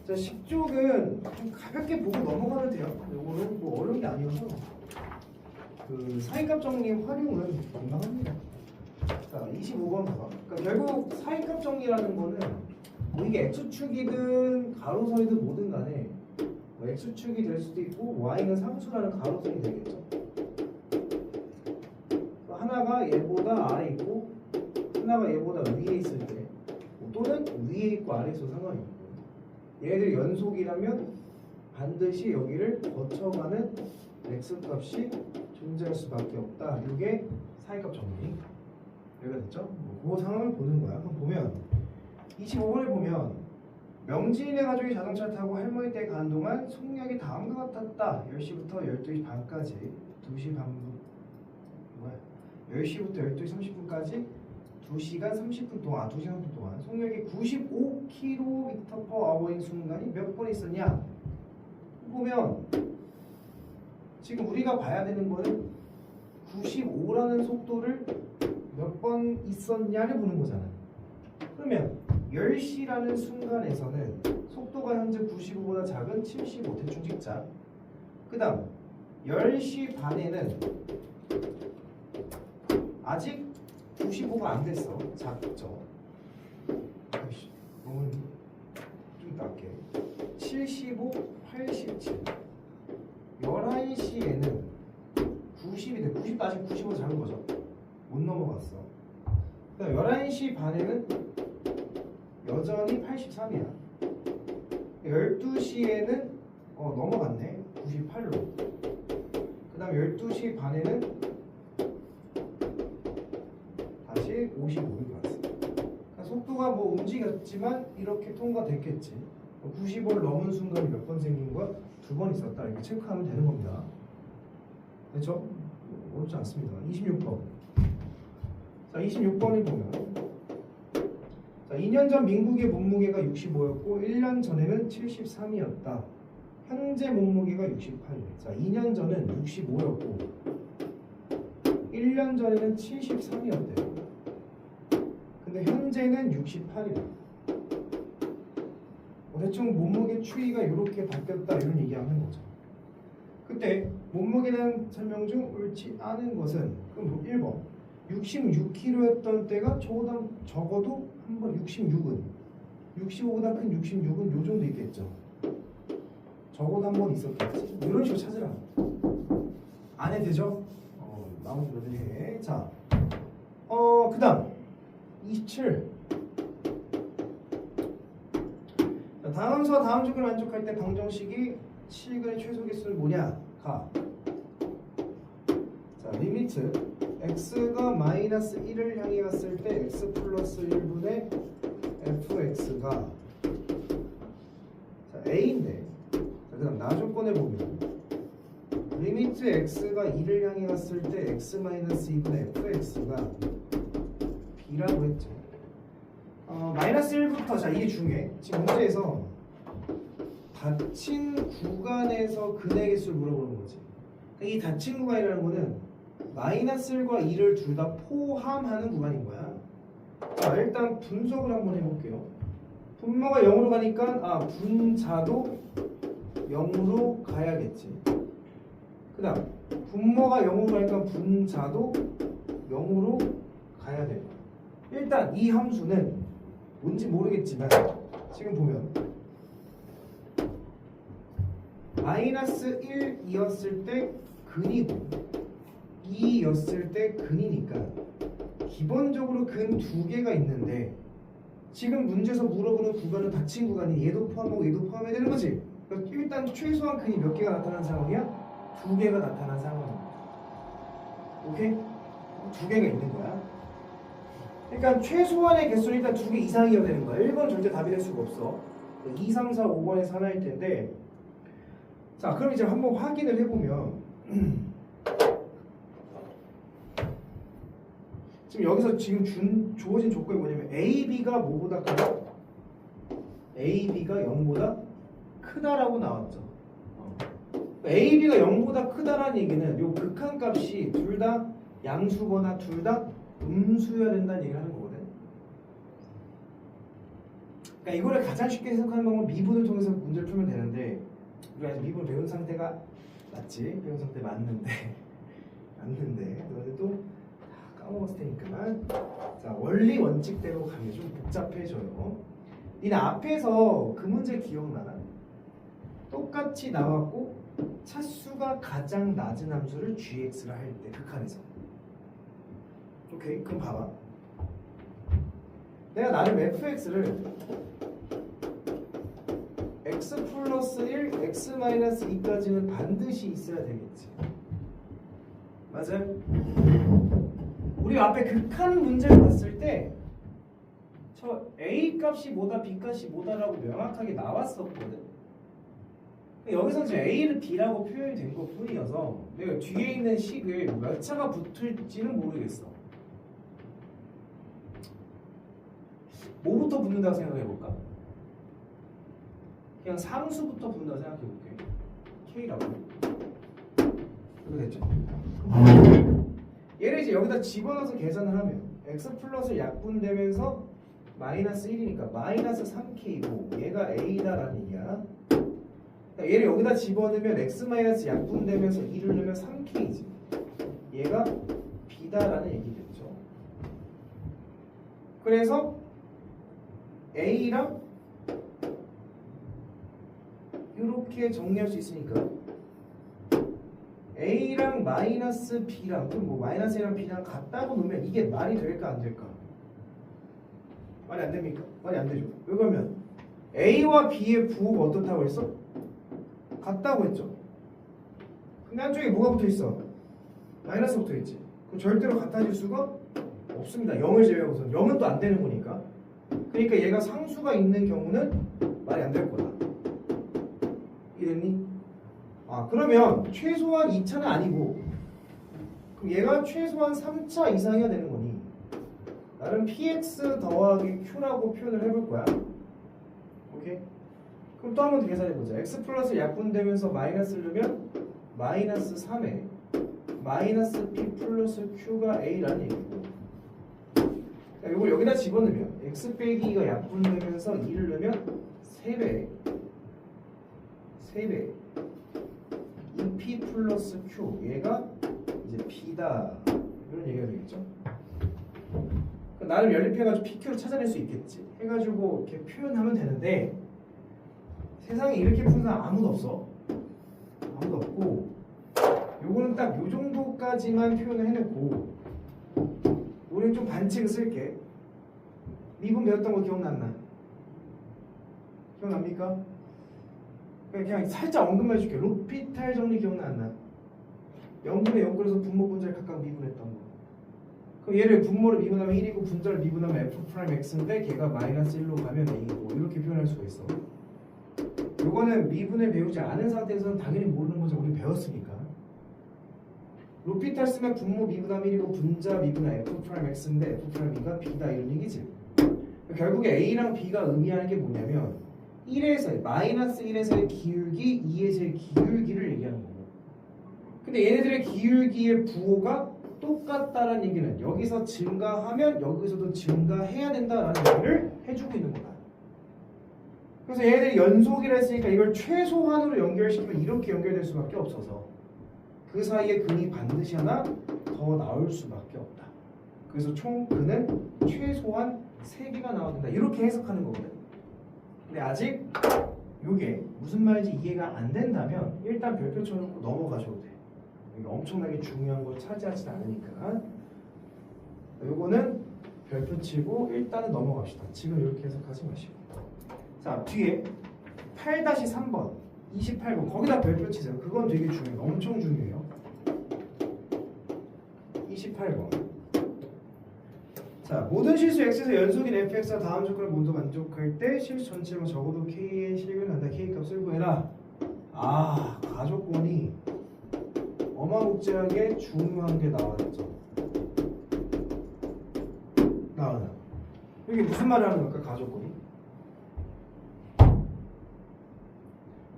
자, 10쪽은 좀 가볍게 보고 넘어가면 돼요. 요거는 뭐 어려운 게 아니어서 그 사이값 정리 활용은 건강합니다. 자, 25번 봐봐. 그러니까 결국 사이값 정리라는 거는 뭐 이게 x축이든 가로선이든 뭐든 간에 뭐 x축이 될 수도 있고 y는 상수라는 가로선이 되겠죠. 하나가 얘보다 아래 있고 하나가 얘보다 위에 있을 때 또는 위에 있고 아래 있어도 상관이 없고 얘네들이 연속이라면 반드시 여기를 거쳐가는 x값이 존재할 수밖에 없다. 이게 사이값 정리. 여기가 됐죠? 그 상황을 보는 거야. 그럼 보면 25번에 보면 명진이네 가족이 자동차를 타고 할머니 댁에 가는 동안 속력이 다음과 같았다. 10시부터 12시 반까지 2시 반 10시부터 12시 30분까지 2시간 30분 동안 2시간 30분 동안 속력이 95km/h인 순간이 몇 번 있었냐? 보면 지금 우리가 봐야 되는 거는 95라는 속도를 몇 번 있었냐를 보는 거잖아. 그러면 10시라는 순간에서는 속도가 현재 95보다 작은 75 대충 찍자. 그 다음 10시 반에는 아직 95가 안 됐어. 작죠. 너무 좀 이따 할게. 75, 87 11시에는 90이 돼. 90도 아직 95보다 작은 거죠. 못 넘어갔어. 그 다음 11시 반에는 여전히 83이야. 12시에는 넘어갔네. 98로. 그 다음 12시 반에는 다시 55로 갔어. 그러니까 속도가 뭐 움직였지만 이렇게 통과됐겠지. 95를 넘은 순간이 몇 번 생긴 거야? 2번 있었다. 이렇게 체크하면 되는 겁니다. 그렇죠? 어렵지 않습니다. 26번. 자, 26번을 보면 자, 2년 전 민국의 몸무게가 65였고 1년 전에는 73이었다. 현재 몸무게가 68이래. 자, 2년 전은 65였고 1년 전에는 73이었대요. 근데 현재는 68이래. 대충 몸무게 추이가 이렇게 바뀌었다 이런 얘기하는 거죠. 그때 몸무게는 설명 중 옳지 않은 것은 그럼 1번 66kg였던 때가 적어도 한번 66은 65보다 큰 66은 요 정도 있겠죠. 적어도 한 번 있었겠지. 이런 식으로 찾으라. 안 해도 되죠? 나머지 너희들이 해. 자, 그 다음 27. 자, 다음과 다음 조건을 만족할 때 방정식이 실근의 최소 개수는 뭐냐? 가. 자, 리미트 x가 마이너스 1을 향해 갔을 때 x 플러스 1분의 fx가 자, a인데 자, 그 다음 나조건에 보면 리미트 x가 2를 향해 갔을 때 x 마이너스 2분의 fx가 b라고 했죠. 마이너스 1부터 자 이게 중요해. 지금 문제에서 닫힌 구간에서 근의 개수를 물어보는 거지. 이 닫힌 구간이라는 거는 마이너스 1과 2를 둘 다 포함하는 구간인 거야. 자, 일단 분석을 한번 해볼게요. 분모가 0으로 가니까 분자도 0으로 가야겠지. 그 다음 분모가 0으로 가니까 분자도 0으로 가야 돼. 일단 이 함수는 뭔지 모르겠지만 지금 보면 마이너스 1이었을 때 근이고 2였을 때 근이니까 기본적으로 근 2개가 있는데 지금 문제에서 물어보는 구간은 닫힌 구간이 얘도 포함하고 얘도 포함해야 되는 거지. 그러니까 일단 최소한 근이 몇 개가 나타난 상황이야? 2개가 나타난 상황입니다. 오케이? 2개가 있는 거야. 그러니까 최소한의 개수는 일단 2개 이상이어야 되는 거야. 1번 절대 답이 될 수가 없어. 2, 3, 4, 5번에서 하나일 텐데 자, 그럼 이제 한번 확인을 해보면 지금 여기서 지금 주어진 조건이 뭐냐면 AB가 뭐보다 크다? AB가 0보다 크다라고 나왔죠. AB가 0보다 크다라는 얘기는 요 극한값이 둘 다 양수거나 둘 다 음수여야 된다는 얘기를 하는 거거든. 그러니까 이거를 가장 쉽게 해석하는 방법은 미분을 통해서 문제를 풀면 되는데 우리가 아직 미분을 배운 상태가 맞지? 배운 상태 맞는데 너네 또 까먹었을 테니까. 자, 원리 원칙대로 가면 좀 복잡해져요. 니네 앞에서 그 문제 기억나나? 똑같이 나왔고 차수가 가장 낮은 함수를 gx라 할 때 극한에서. 오케이, 그럼 봐봐. 내가 나름 fx를 x 플러스 1, x 마이너스 2까지는 반드시 있어야 되겠지. 맞아요? 우리 앞에 극한 문제를 봤을 때 저 a 값이 뭐다 b 값이 뭐다라고 명확하게 나왔었거든. 여기서 지금 a를 b라고 표현이 된 것 뿐이어서 내가 뒤에 있는 식을 몇 차가 붙을지는 모르겠어. 뭐부터 붙는다고 생각해볼까? 그냥 상수부터 붙는다고 생각해볼게. k라고. 이거 됐죠? 얘를 이제 여기다 집어넣어서 계산을 하면 x 플러스 약분되면서 마이너스 1이니까 마이너스 3k고 얘가 a다라는 얘기야. 얘를 여기다 집어넣으면 x 마이너스 약분되면서 2를 넣으면 3k지. 얘가 b다라는 얘기겠죠. 그래서 a랑 이렇게 정리할 수 있으니까 a랑 마이너스 b랑 그럼 뭐 마이너스 a랑 b랑 같다고 놓으면 이게 말이 될까 안 될까? 말이 안 됩니까? 말이 안 되죠. 왜 그러면 a와 b의 부호가 어떻다고 했어? 같다고 했죠. 근데 한쪽에 뭐가 붙어 있어? 마이너스 붙어 있지. 그럼 절대로 같아질 수가 없습니다. 0을 제외하고서 0은 또 안 되는 거니까. 그러니까 얘가 상수가 있는 경우는 말이 안 될 거다. 이해됐니? 아, 그러면 최소한 2차는 아니고 그럼 얘가 최소한 3차 이상이어야 되는 거니 나는 px 더하기 q라고 표현을 해볼 거야. 오케이? 그럼 또 한 번 더 계산해보자. x 플러스 약분되면서 마이너스를 넣으면 마이너스 3에 마이너스 p 플러스 q가 a라는 얘기고 이걸 여기다 집어넣으면 x 빼기가 약분되면서 2를 넣으면 3배 2p 플러스 q 얘가 이제 b다 이런 얘기가 되겠죠. 나름 연립해가지고 pq를 찾아낼 수 있겠지. 해가지고 이렇게 표현하면 되는데 세상에 이렇게 푸는 사람 아무도 없어. 아무도 없고 요거는 딱 요 정도까지만 표현을 해놓고 우리는 좀 반칙을 쓸게. 미분 배웠던 거 기억났나? 기억납니까? 그냥 살짝 언급만 해줄게. 로피탈 정리 기억났나? 0분의 0 그래서 분모 분자를 각각 미분했던 거. 그럼 얘를 분모를 미분하면 1이고 분자를 미분하면 f'x인데 걔가 마이너스 1로 가면 a고 이렇게 표현할 수가 있어. 요거는 미분을 배우지 않은 상태에서는 당연히 모르는 거죠. 우리 배웠으니까. 로피탈 쓰면 분모 미분하면 1이고 분자 미분하면 f'x인데 f'가 b다 이런 얘기지. 결국에 a랑 b가 의미하는 게 뭐냐면 1에서 마이너스 1에서의 기울기 2에서의 기울기를 얘기하는 거고. 근데 얘네들의 기울기의 부호가 똑같다라는 얘기는 여기서 증가하면 여기서도 증가해야 된다라는 얘기를 해주고 있는 거다. 그래서 얘네들이 연속이라 했으니까 이걸 최소한으로 연결시키면 이렇게 연결될 수밖에 없어서 그 사이에 근이 반드시 하나 더 나올 수밖에 없다. 그래서 총 근은 최소한 3개가 나와야 된다. 이렇게 해석하는 거거든. 근데 아직 이게 무슨 말인지 이해가 안 된다면 일단 별표 쳐놓고 넘어가셔도 돼. 이게 엄청나게 중요한 걸 차지하지 않으니까. 요거는 별표 치고 일단은 넘어갑시다. 지금 이렇게 해석하지 마시고. 자, 뒤에 8-3번 28번 거기다 별표 치세요. 그건 되게 중요해요. 엄청 중요해요. 28번. 자, 모든 실수 x에서 연속인 fx가 다음 조건을 모두 만족할 때 실수 전체만 적어도 k의 실근을 한다. k 값을 구해라. 아, 가족권이 어마무지하게 중요한 게 나왔죠. 나와요. 이게 무슨 말을 하는 걸까? 가족권이.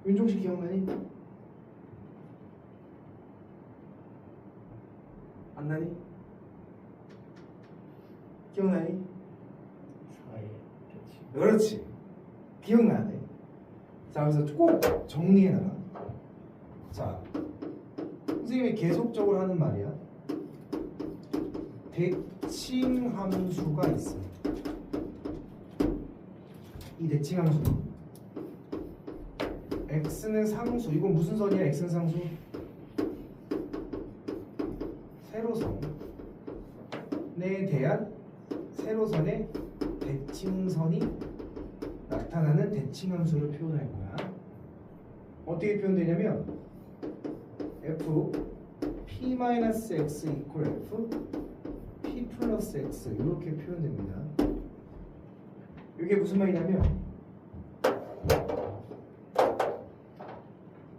윤종씨 기억나니? 안 나니? 기억나니? 사이 그렇지. 그렇지. 기억나야 돼. 자, 그래서 꼭 정리해놔라. 자, 선생님이 계속적으로 하는 말이야. 대칭 함수가 있어. 이 대칭 함수. x는 상수. 이건 무슨 선이야? x는 상수. 세로선에 대한 세로선의 대칭선이 나타나는 대칭 함수를 표현할 거야. 어떻게 표현되냐면 f p-x equal f p 플러스 x 이렇게 표현됩니다. 이게 무슨 말이냐면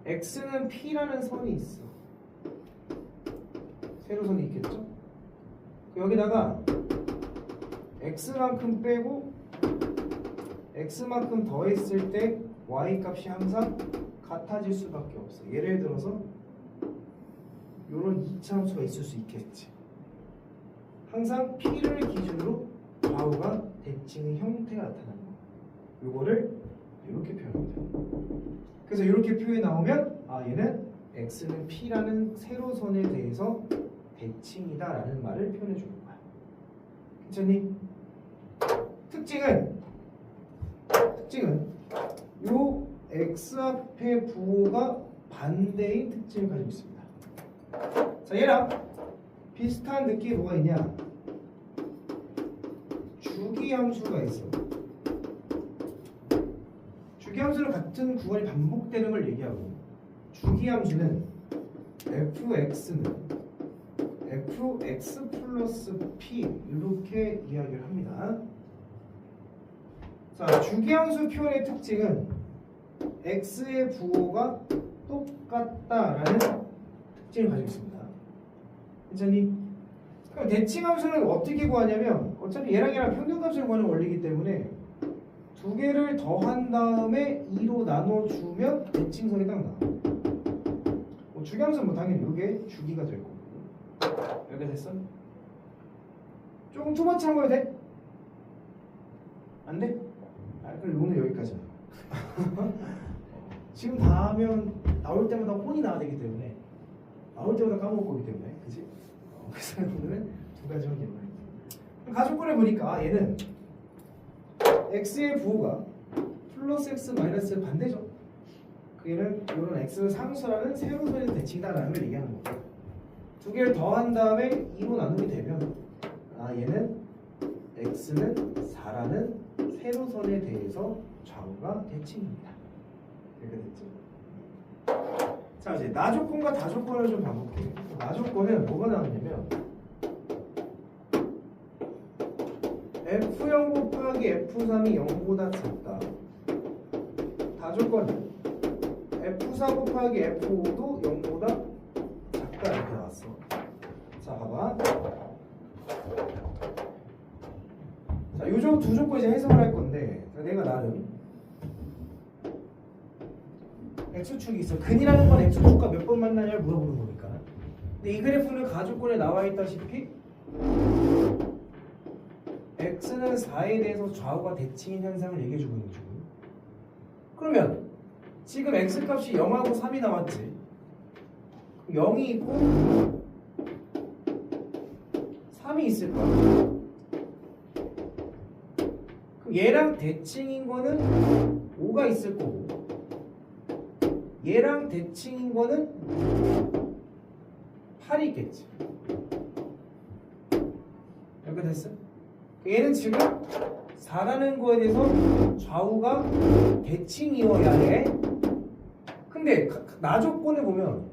x는 p라는 선이 있어. 세로선이 있겠죠? 여기다가 x만큼 빼고 x만큼 더했을 때 y 값이 항상 같아질 수밖에 없어. 예를 들어서 이런 이차함수가 있을 수 있겠지. 항상 p를 기준으로 좌우가 대칭의 형태가 나타나는 거. 요거를 이렇게 표현합니다. 그래서 이렇게 표현이 나오면 얘는 x는 p라는 세로선에 대해서 대칭이다 라는 말을 표현해 주는 거야. 괜찮니? 특징은 요 x 앞의 부호가 반대인 특징을 가지고 있습니다. 자, 얘랑 비슷한 느낌이 뭐가 있냐? 주기함수가 있어. 주기함수는 같은 구간이 반복되는 걸 얘기하고, 주기함수는 fx는 fx 플러스 p 이렇게 이야기를 합니다. 자, 주기함수 표현의 특징은 x의 부호가 똑같다라는 특징을 가지고 있습니다. 괜찮니? 그럼 대칭함수는 어떻게 구하냐면 어차피 얘랑 평균값을 구하는 원리이기 때문에 두 개를 더한 다음에 2로 나눠주면 대칭선이 딱 나와. 주기함수는 당연히 이게 주기가 될 거고. 여기 됐어? 조금 투머치 한 거야 돼? 안 돼? 그럼 오늘 여기까지야. 지금 다 하면 나올 때마다 혼이 나야 되기 때문에 나올 때마다 까먹을 거기 때문에 그치? 그래서 오늘은 두 가지만 기억해. 가족권을 보니까 얘는 x의 부호가 플러스 x 마이너스 반대죠. 얘는 이런 x는 상수라는 세로선의 대칭이다라는 걸 얘기하는 거고, 두 개를 더한 다음에 2로 나누게 되면 얘는 x는 4라는 세로선에 대해서 좌우가 대칭입니다. 이렇게 됐죠? 자, 이제 나조건과 다조건을 좀 봐볼게요. 나조건은 뭐가 나오냐면 f0 곱하기 f3이 0보다 작다. 다조건은 f4 곱하기 f5도 0보다 작다 이렇게 나왔어. 자, 봐봐. 자, 요 두 조건 이제 해석을 할 건데, 내가 나름 x축이 있어. 근이라는 건 x축과 몇 번 만나냐를 물어보는 거니까. 근데 이 그래프는 가조건에 나와 있다시피 x는 4에 대해서 좌우가 대칭인 현상을 얘기해 주고 있는 거죠. 그러면 지금 x 값이 0하고 3이 나왔지. 0이 있고 3이 있을 거야. 그럼 얘랑 대칭인 거는 5가 있을 거고, 얘랑 대칭인 거는 8이 있겠지. 이렇게 됐어? 얘는 지금 4라는 거에 대해서 좌우가 대칭이어야 해. 근데 나조건에 보면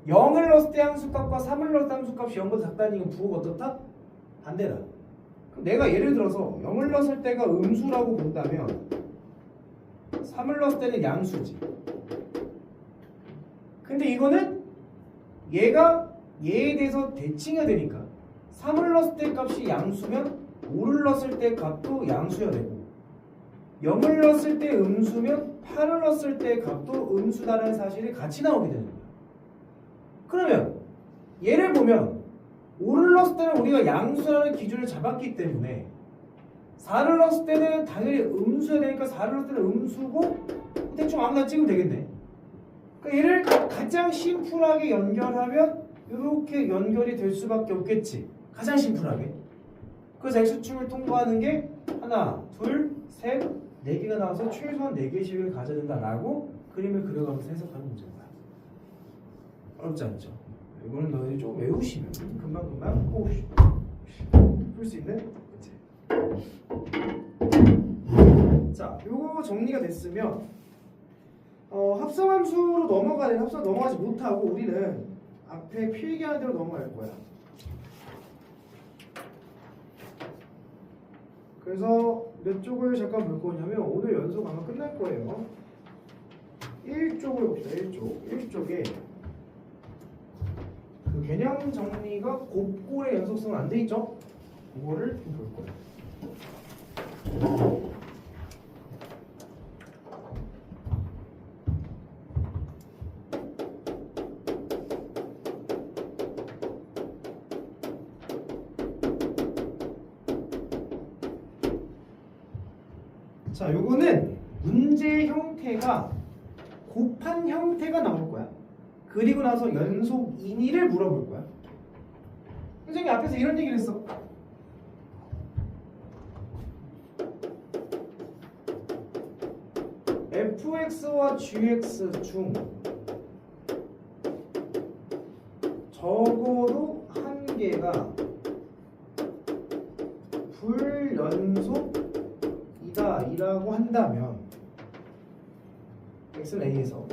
0을 넣었을 때 함수값과 3을 넣었을 때 함수값이 0보다 작다는 이건 부호가 어떻다? 반대다. 그럼 내가 예를 들어서 0을 넣었을 때가 음수라고 본다면 3을 넣었을 때는 양수지. 근데 이거는 얘가 얘에 대해서 대칭해야 되니까 3을 넣었을 때 값이 양수면 5를 넣었을 때 값도 양수여야 되고, 0을 넣었을 때 음수면 8을 넣었을 때 값도 음수다라는 사실이 같이 나오게 되는 거야. 그러면 얘를 보면 5를 넣었을 때는 우리가 양수라는 기준을 잡았기 때문에 4를 넣었을 때는 당연히 음수여야 되니까 4를 넣을 때는 음수고 대충 아무나 찍으면 되겠네. 그러니까 얘를 가장 심플하게 연결하면 이렇게 연결이 될 수밖에 없겠지. 가장 심플하게. 그래서 X축을 통과하는 게 하나, 둘, 셋, 네 개가 나와서 최소한 4개의 식을 가져야 된다라고 그림을 그려가면서 해석하는 문제인 거야. 어렵지 않죠? 이거는 너희들이 좀 외우시면 금방금방 풀 수 있는 문제. 자, 요거 정리가 됐으면 합성함수로 넘어가는 합성 넘어가지 못하고 우리는 앞에 필기하는 대로 넘어갈 거야. 그래서 몇 쪽을 잠깐 볼 거냐면 오늘 연속 아마 끝날 거예요. 1쪽을 봅시다. 1쪽에 그 개념 정리가 곱골의 연속성은 안 돼 있죠? 그거를 좀 볼 거예요. 자, 요거는 문제 형태가 곱한 형태가 나올 거야. 그리고 나서 연속이니를 물어볼 거야. 선생님이 앞에서 이런 얘기를 했어. fx와 gx 중 적어도 한 개가 불연속이다 이라고 한다면 x는 a에서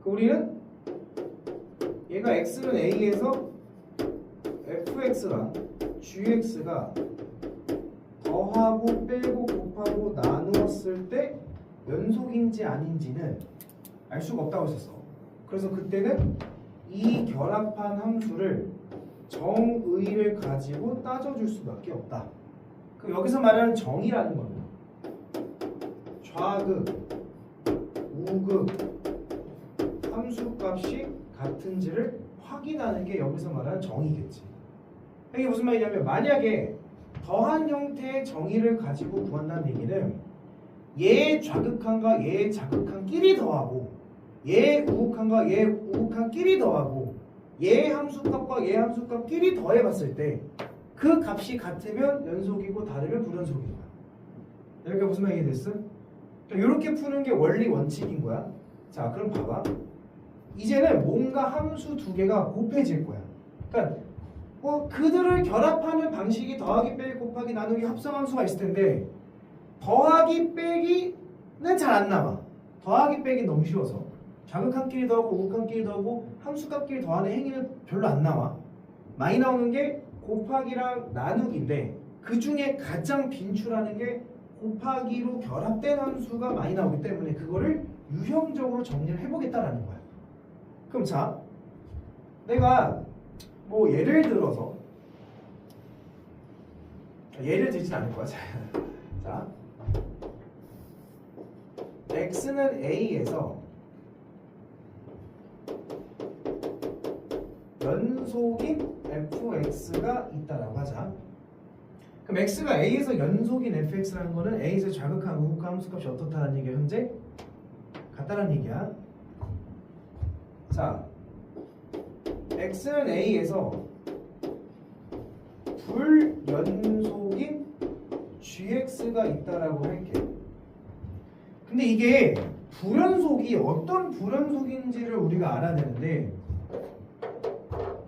우리는 얘가 x는 a에서 fx랑 gx가 더하고 빼고 곱하고 나누었을 때 연속인지 아닌지는 알 수가 없다고 했었어. 그래서 그때는 이 결합한 함수를 정의를 가지고 따져줄 수밖에 없다. 그럼 여기서 말하는 정의라는 거는 좌극, 우극, 함수값이 같은지를 확인하는 게 여기서 말하는 정의겠지. 이게 무슨 말이냐면 만약에 더한 형태의 정의를 가지고 구한다는 얘기는 얘 좌극한과 얘 자극한끼리 더하고 얘 우극한과 얘 우극한끼리 더하고 얘 함수값과 얘 함수값끼리 더해봤을 때 그 값이 같으면 연속이고 다르면 불연속인 거야. 여기가 무슨 말이 됐어? 이렇게 푸는 게 원리 원칙인 거야. 자, 그럼 봐봐. 이제는 뭔가 함수 두 개가 곱해질 거야. 그러니까 그들을 결합하는 방식이 더하기, 빼기, 곱하기, 나누기, 합성함수가 있을 텐데 더하기, 빼기는 잘 안 나와. 더하기, 빼기 너무 쉬워서 자극한끼리 더하고 우극한끼리 더하고 함수값끼리 더하는 행위는 별로 안 나와. 많이 나오는 게 곱하기랑 나누기인데 그 중에 가장 빈출하는 게 곱하기로 결합된 함수가 많이 나오기 때문에 그거를 유형적으로 정리를 해보겠다라는 거야. 그럼 자, 내가 뭐 예를 들어서 예를 들진 않을 거야. 자, x는 a에서 연속인 fx가 있다라고 하자. 그럼 x가 a에서 연속인 fx라는 거는 a에서 자극한 우극한 함수값이 어떻다는 얘기야? 현재 같다라는 얘기야. 자, x는 a에서 불연속인 gx가 있다라고 할게. 근데 이게 불연속이 어떤 불연속인지를 우리가 알아야 되는데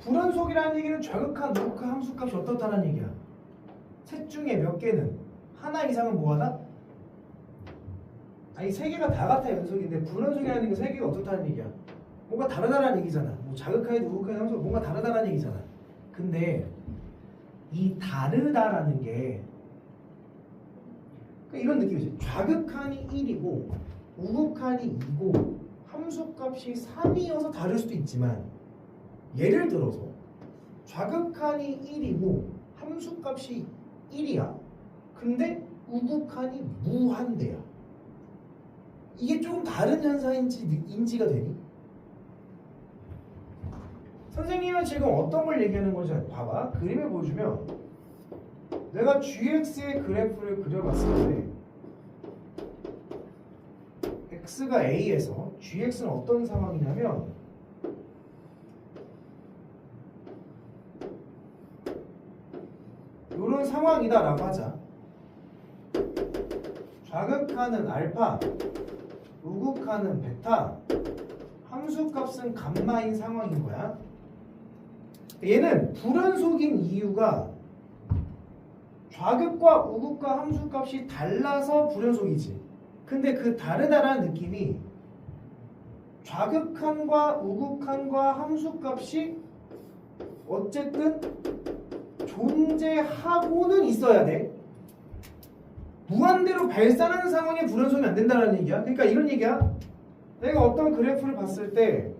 불연속이라는 얘기는 좌극한 우극한 함수값이 어떻다는 얘기야. 셋 중에 몇 개는 하나 이상은 뭐하다? 아니 세 개가 다 같아 연속인데 불연속이라는 얘기는 세 개가 어떻다는 얘기야. 뭔가 다르다라는 얘기잖아. 뭐 자극하에도 우극하에도 함수가 뭔가 다르다라는 얘기잖아. 근데 이 다르다라는 게 이런 느낌이지. 좌극한이 1이고 우극한이 2고 함수값이 3이어서 다를 수도 있지만 예를 들어서 좌극한이 1이고 함수값이 1이야. 근데 우극한이 무한대야. 이게 조금 다른 현상인지 인지가 되니? 선생님은 지금 어떤 걸 얘기하는 건지 봐봐. 그림을 보여주면 내가 gx의 그래프를 그려봤을 때 x가 a에서 gx는 어떤 상황이냐면 이런 상황이다라고 하자. 좌극하는 알파, 우극하는 베타, 함수값은 감마인 상황인 거야. 얘는 불연속인 이유가 좌극과 우극과 함수값이 달라서 불연속이지. 근데 그 다르다라는 느낌이 좌극한과 우극한과 함수값이 어쨌든 존재하고는 있어야 돼. 무한대로 발산하는 상황에 불연속이 안 된다는 얘기야. 그러니까 이런 얘기야. 내가 어떤 그래프를 봤을 때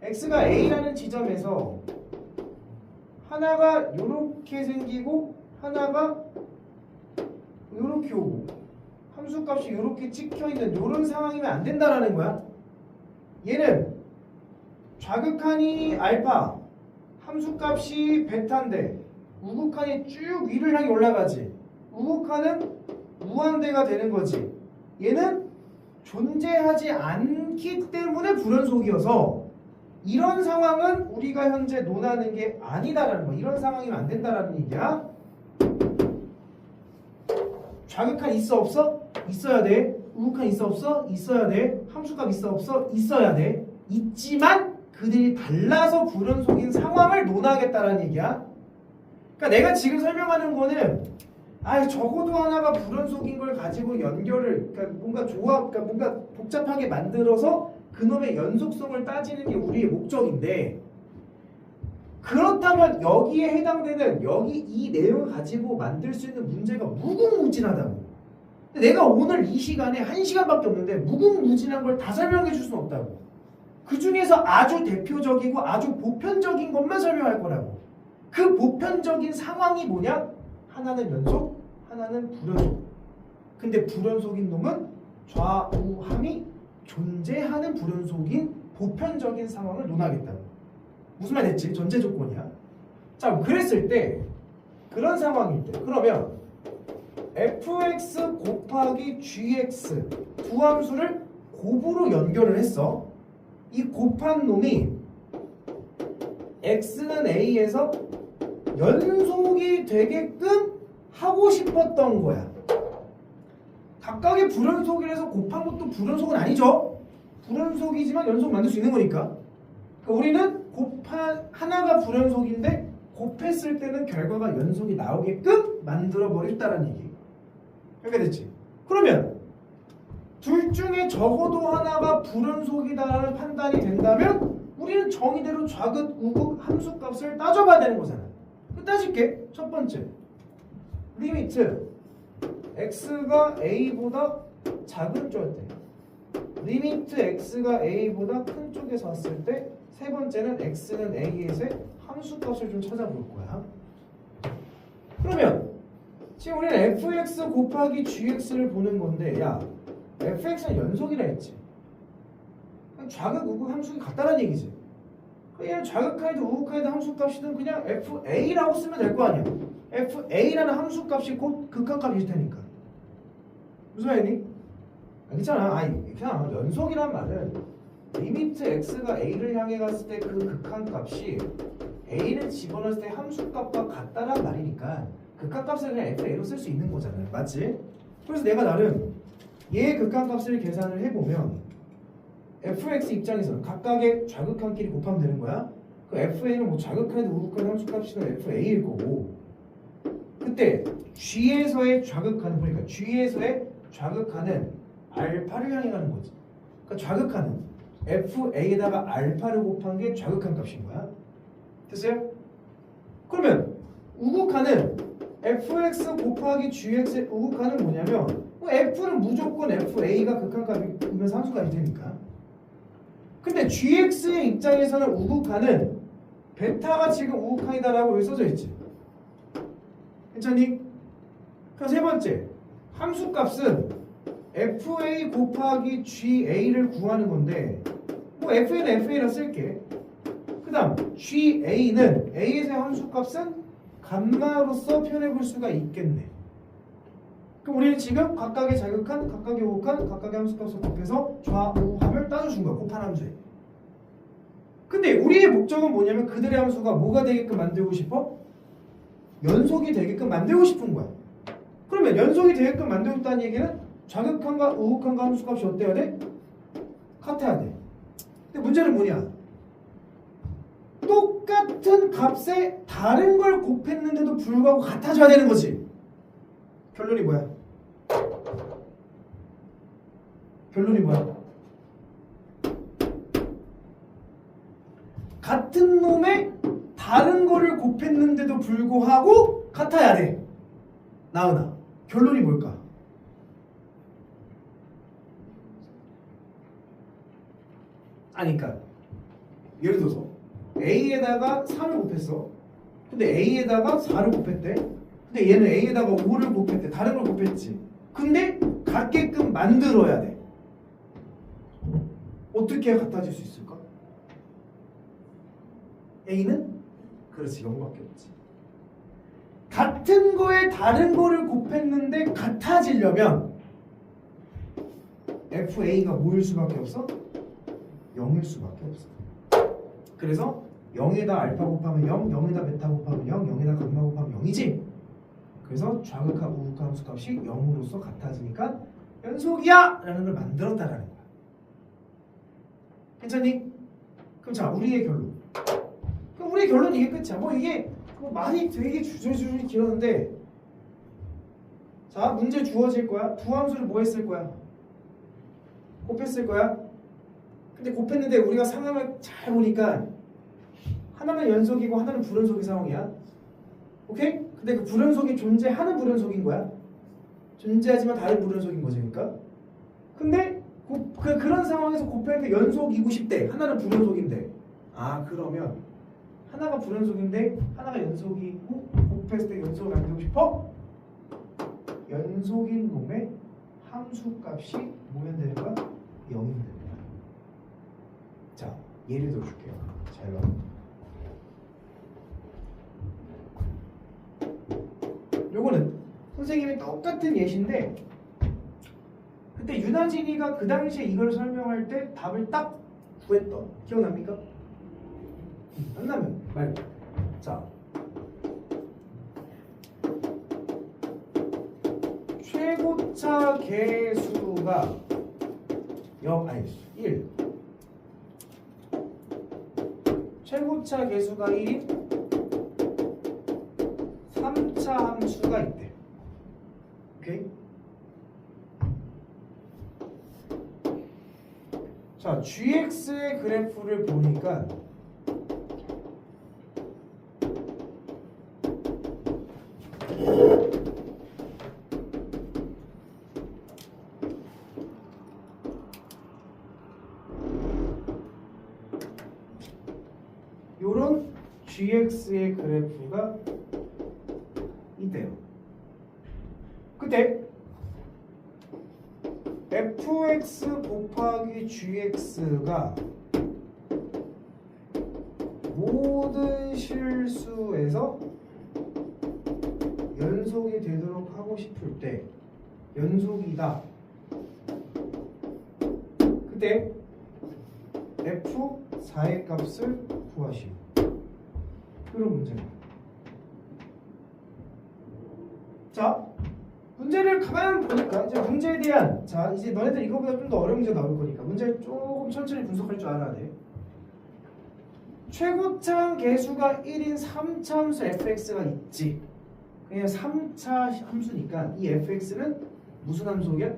x가 a라는 지점에서 하나가 이렇게 생기고 하나가 이렇게 오고 함수값이 이렇게 찍혀있는 이런 상황이면 안 된다라는 거야. 얘는 좌극한이 알파, 함수값이 베타인데 우극한이 쭉 위를 향해 올라가지. 우극한은 무한대가 되는 거지. 얘는 존재하지 않기 때문에 불연속이어서 이런 상황은 우리가 현재 논하는 게 아니다라는 거야. 이런 상황이면 안 된다라는 얘기야. 좌극한 있어 없어? 있어야 돼. 우극한 있어 없어? 있어야 돼. 함수값 있어 없어? 있어야 돼. 있지만 그들이 달라서 불연속인 상황을 논하겠다라는 얘기야. 그러니까 내가 지금 설명하는 거는 적어도 하나가 불연속인 걸 가지고 연결을 그러니까 뭔가 조합 그러니까 뭔가 복잡하게 만들어서 그놈의 연속성을 따지는 게 우리의 목적인데 그렇다면 여기에 해당되는 여기 이 내용을 가지고 만들 수 있는 문제가 무궁무진하다고. 근데 내가 오늘 이 시간에 1시간밖에 없는데 무궁무진한 걸 다 설명해 줄 수는 없다고. 그 중에서 아주 대표적이고 아주 보편적인 것만 설명할 거라고. 그 보편적인 상황이 뭐냐? 하나는 연속, 하나는 불연속. 근데 불연속인 놈은 좌우함이 존재하는 불연속인 보편적인 상황을 논하겠다고. 무슨 말 됐지? 전제 조건이야. 자, 그랬을 때 그런 상황일 때 그러면 fx 곱하기 gx 두 함수를 곱으로 연결을 했어. 이 곱한 놈이 x는 a에서 연속이 되게끔 하고 싶었던 거야. 각각의 불연속이라서 곱한 것도 불연속은 아니죠. 불연속이지만 연속 만들 수 있는 거니까. 그러니까 우리는 하나가 불연속인데 곱했을 때는 결과가 연속이 나오게끔 만들어버렸다는 얘기. 이렇게 됐지. 그러면 둘 중에 적어도 하나가 불연속이다라는 판단이 된다면 우리는 정의대로 좌극, 우극 함수값을 따져봐야 되는 거잖아. 따질게. 첫 번째 리미트 x가 a보다 작은 쪽 때 리미트 x가 a보다 큰 쪽에서 왔을 때 세 번째는 x는 a에서의 함수값을 좀 찾아볼 거야. 그러면 지금 우리는 fx 곱하기 gx를 보는 건데 야 fx는 연속이라 했지. 좌극, 우극 함수가 같다는 얘기지. 얘는 좌극하이든 우극하이든 함수값이든 그냥 fa라고 쓰면 될 거 아니야. fa라는 함수값이 곧 극한값일 테니까. 무슨 말이니? 괜찮아. 그냥 연속이란 말은 리미트 x가 a를 향해 갔을 때 그 극한값이 a를 집어넣을 때 함수값과 같다란 말이니까 극한값을 그냥 fa로 쓸 수 있는 거잖아. 맞지? 그래서 내가 나름 얘의 극한값을 계산을 해보면 fx 입장에서는 각각의 좌극한끼리 곱하면 되는 거야. 그 fa는 뭐 좌극하든 우극하든 함수값이는 fa일 거고 그때 g에서의 좌극하는 보니까 g에서의 좌극하는 알파를 향해 가는 거지. 그러니까 좌극하는 fa에다가 알파를 곱한 게 좌극한 값인 거야. 됐어요? 그러면 우극하는 fx 곱하기 gx의 우극하는 뭐냐면 f는 무조건 fa가 극한값이면서 함수값이 되니까. 근데 gx의 입장에서는 우극하는 베타가 지금 우극한이다라고 여기 써져 있지. 괜찮니? 그럼 세 번째 함수값은 fa 곱하기 ga를 구하는 건데 뭐 fa는 fa라 쓸게. 그 다음 ga는 a에서의 함수값은 감마로서 표현해 볼 수가 있겠네. 그럼 우리는 지금 각각의 자극한, 각각의 호흡한, 각각의 함수값을 곱해서 좌우함을 따져준 거야. 곱한 함수에. 근데 우리의 목적은 뭐냐면 그들의 함수가 뭐가 되게끔 만들고 싶어? 연속이 되게끔 만들고 싶은 거야. 그러면 연속이 되게끔 만들고 있다는 얘기는 자극한과 우극한과 함수값이 어때야 돼? 같아야 돼. 근데 문제는 뭐냐? 똑같은 값에 다른 걸 곱했는데도 불구하고 같아져야 되는 거지. 결론이 뭐야? 결론이 뭐야? 같은 놈에 다른 거를 곱했는데도 불구하고 같아야 돼. 나은아, 결론이 뭘까? 아니, 그러니까 예를 들어서 A에다가 3을 곱했어. 근데 A에다가 4를 곱했대. 근데 얘는 A에다가 5를 곱했대. 다른 걸 곱했지. 근데 같게끔 만들어야 돼. 어떻게 같아질 수 있을까? A는? 그렇지, 0밖에 없지. 같은 거에 다른 거를 곱했는데 같아지려면 FA가 뭐일 수밖에 없어? 0일 수밖에 없어. 그래서 0에다 알파 곱하면 0, 0에다 베타 곱하면 0, 0에다 감마 곱하면 0이지. 그래서 좌극과 우극과 함수값이 0으로서 같아지니까 연속이야! 라는 걸 만들었다라는 거야. 괜찮니? 그럼 자, 우리의 결론. 그럼 우리의 결론은 이게 끝이야. 뭐 이게 뭐 말이 되게 주저주저 길었는데, 자, 문제 주어질 거야. 두 함수를 뭐 했을 거야? 곱했을 거야. 근데 곱했는데 우리가 상황을 잘 보니까 하나는 연속이고 하나는 불연속의 상황이야. 오케이? 근데 그 불연속이 존재하는 불연속인 거야. 존재하지만 다른 불연속인 거지, 그러니까. 근데 그런 상황에서 곱했는데 연속이고 싶대. 하나는 불연속인데. 아, 그러면 하나가 불연속인데 하나가 연속이고 곱했을 때 연속을 만들고 싶어? 연속인 놈의 함수값이 뭐면 되는 거야? 0이면 되는 거야. 자, 예를 들어줄게요. 잘 봐. 요거는 선생님이 똑같은 예시인데, 그때 윤하진이가 그 당시에 이걸 설명할 때 답을 딱 구했던, 기억납니까? 안 나면 말고. 자, 최고차 개수가 1. 최고차 개수가 1인 3차 함수가 있대. 오케이? 자, gx의 그래프를 보니까 요런 gx의 그래프가 있대요. 그때 fx 곱하기 gx가 모든 실수에서 연속이 되도록 하고 싶을 때 연속이다. 그때 f4의 값을 구하시오. 그런 문제입니다. 자, 문제를 가만 보니까 이제 문제에 대한, 자, 이제 너네들 이거보다 좀 더 어려운 문제 나올 거니까 문제를 조금 천천히 분석할 줄 알아야 돼. 최고차 개수가 1인 3차 함수 fx가 있지. 그냥 3차 함수니까 이 fx는 무슨 함수야?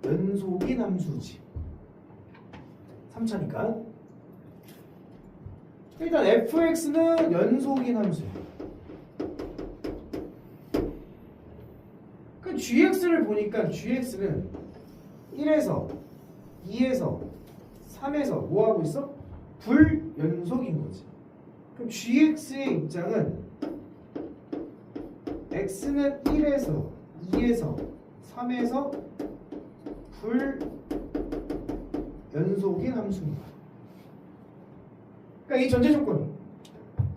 연속인 함수지. 3차니까. 일단 fx는 연속인 함수야. 그 gx를 보니까 gx는 1에서 2에서 3에서 뭐 하고 있어? 불연속인 거지. 그럼 gx의 입장은 x는 1에서 2에서 3에서 불연속인 함수입니다. 그러니까 이 전제 조건이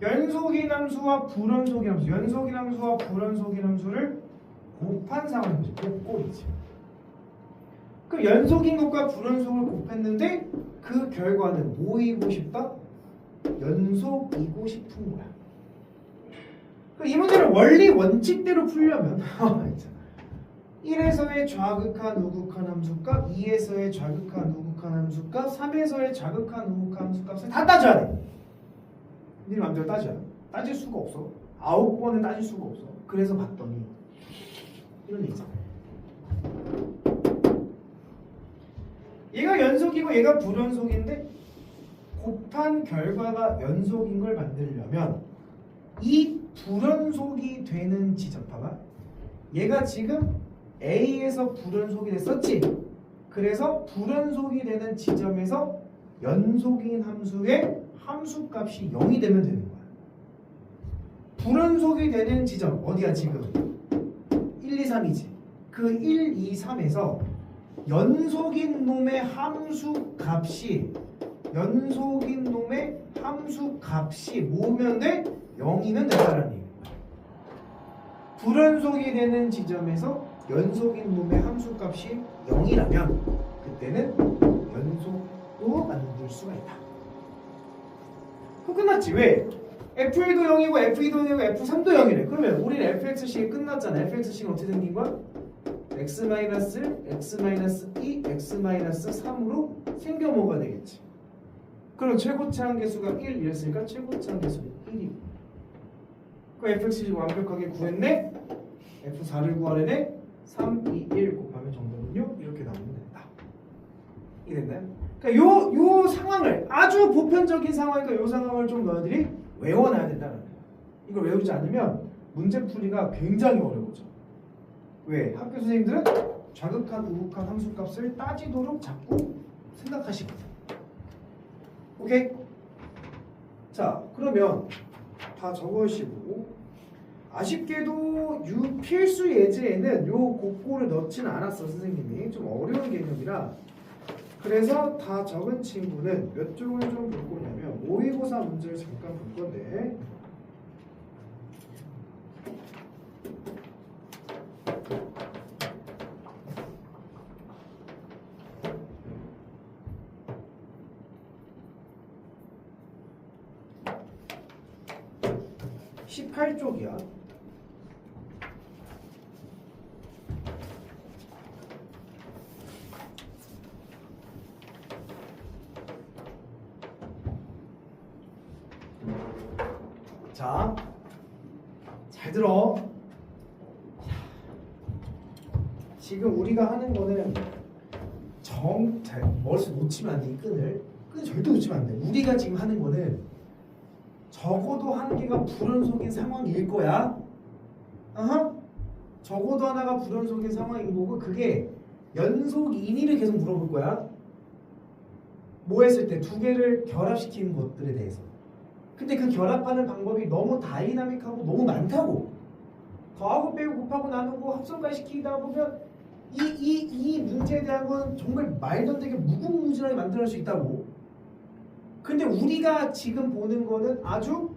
연속인 함수와 불연속인 함수, 연속인 함수와 불연속인 함수를 곱한 상황인 거죠. 곱꼴이지. 그럼 연속인 것과 불연속을 곱했는데 그 결과는 뭐이고 싶다? 연속이고 싶은 거야. 그럼 이 문제를 원리 원칙대로 풀려면 1에서의 좌극한 우극한 함수값, 2에서의 좌극한 우극한 함수값, 3에서의 좌극한 우극한 함수값을 다 따져야 돼. 네 맘대로 따져야 돼. 따질 수가 없어. 9번은 따질 수가 없어. 그래서 봤더니 이런 얘기잖아. 얘가 연속이고 얘가 불연속인데 곱한 결과가 연속인 걸 만들려면 이 불연속이 되는 지점 봐봐. 얘가 지금 A에서 불연속이 됐었지. 그래서 불연속이 되는 지점에서 연속인 함수의 함수값이 0이 되면 되는 거야. 불연속이 되는 지점 어디야 지금? 1, 2, 3이지. 그 1, 2, 3에서 연속인 놈의 함수값이 뭐면 돼? 0이면 된다는 얘기야. 불연속이 되는 지점에서 연속인 놈의 함수값이 0이라면 그때는 연속도 만들 수가 있다. 그거 끝났지. 왜? F1도 0이고 F2도 0이고 F3도 0이래. 그러면 우리는 fx식이 끝났잖아. fx식은 어떻게 생긴 거야? x-1, x-2, x-3으로 생겨 먹어야 되겠지. 그럼 최고치 한계수가 1 이랬으니까 최고치 한계수는 1이고 그 fx식 완벽하게 구했네. f4를 구하려네. 3, 2, 1 곱하면 정답은요 이렇게 나오면 된다. 이해됐나요? 그러니까 요 상황을 아주 보편적인 상황이니까 요 상황을 좀 너희들이 외워놔야 된다는 거야. 이걸 외우지 않으면 문제 풀이가 굉장히 어려워져. 왜? 학교 선생님들은 좌극한 우극한 함수값을 따지도록 자꾸 생각하시거든. 오케이? 자, 그러면 다 적으시고 아쉽게도 필수 예제에는 요 곱꼴을 넣지는 않았어. 선생님이 좀 어려운 개념이라. 그래서 다 적은 친구는 몇 쪽을 좀 볼 거냐면 모의고사 문제를 잠깐 볼 건데 (18쪽이야) 자, 잘 들어. 지금 우리가 하는 거는 머릿속에 놓치면 안 돼. 이 끈을 절대 놓치면 안 돼. 우리가 지금 하는 거는 적어도 한 개가 불연속인 상황일 거야. 적어도 하나가 불연속인 상황인 거고 그게 연속이니를 계속 물어볼 거야. 뭐 했을 때 두 개를 결합시키는 것들에 대해서. 근데 그 결합하는 방법이 너무 다이나믹하고 너무 많다고. 더하고 빼고 곱하고 나누고 합성까지 시키다 보면 이 문제에 대한 건 정말 말도 안 되게 무궁무진하게 만들어낼 수 있다고. 근데 우리가 지금 보는 거는 아주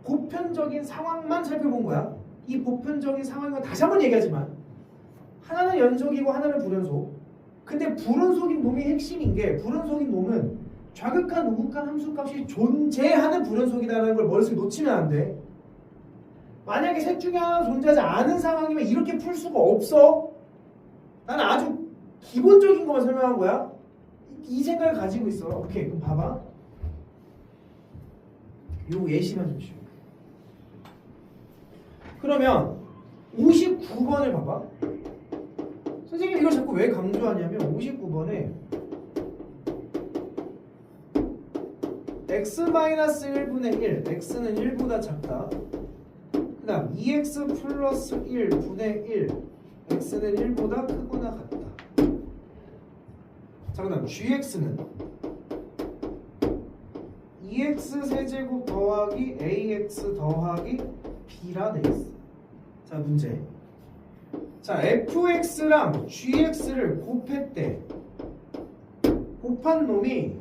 보편적인 상황만 살펴본 거야. 이 보편적인 상황은 다시 한번 얘기하지만 하나는 연속이고 하나는 불연속. 근데 불연속인 놈이 핵심인 게 불연속인 놈은 좌극한 우극한 함수값이 존재하는 불연속이다라는 걸 머릿속에 놓치면 안 돼. 만약에 셋 중에 하나 존재하지 않은 상황이면 이렇게 풀 수가 없어. 나는 아주 기본적인 것만 설명한 거야. 이 생각을 가지고 있어. 오케이, 그럼 봐봐. 요 예시만 좀 쉬워. 그러면 59번을 봐봐. 선생님이 이걸 자꾸 왜 강조하냐면 59번에 x-1분의 1, x는 1보다 작다. 그 다음 2x 플러스 1분의 1, x는 1보다 크거나 같다. 자, 그 다음 gx는 2x 세제곱 더하기 ax 더하기 b라 되겠어. 자, 문제. 자, fx랑 gx를 곱했대. 곱한 놈이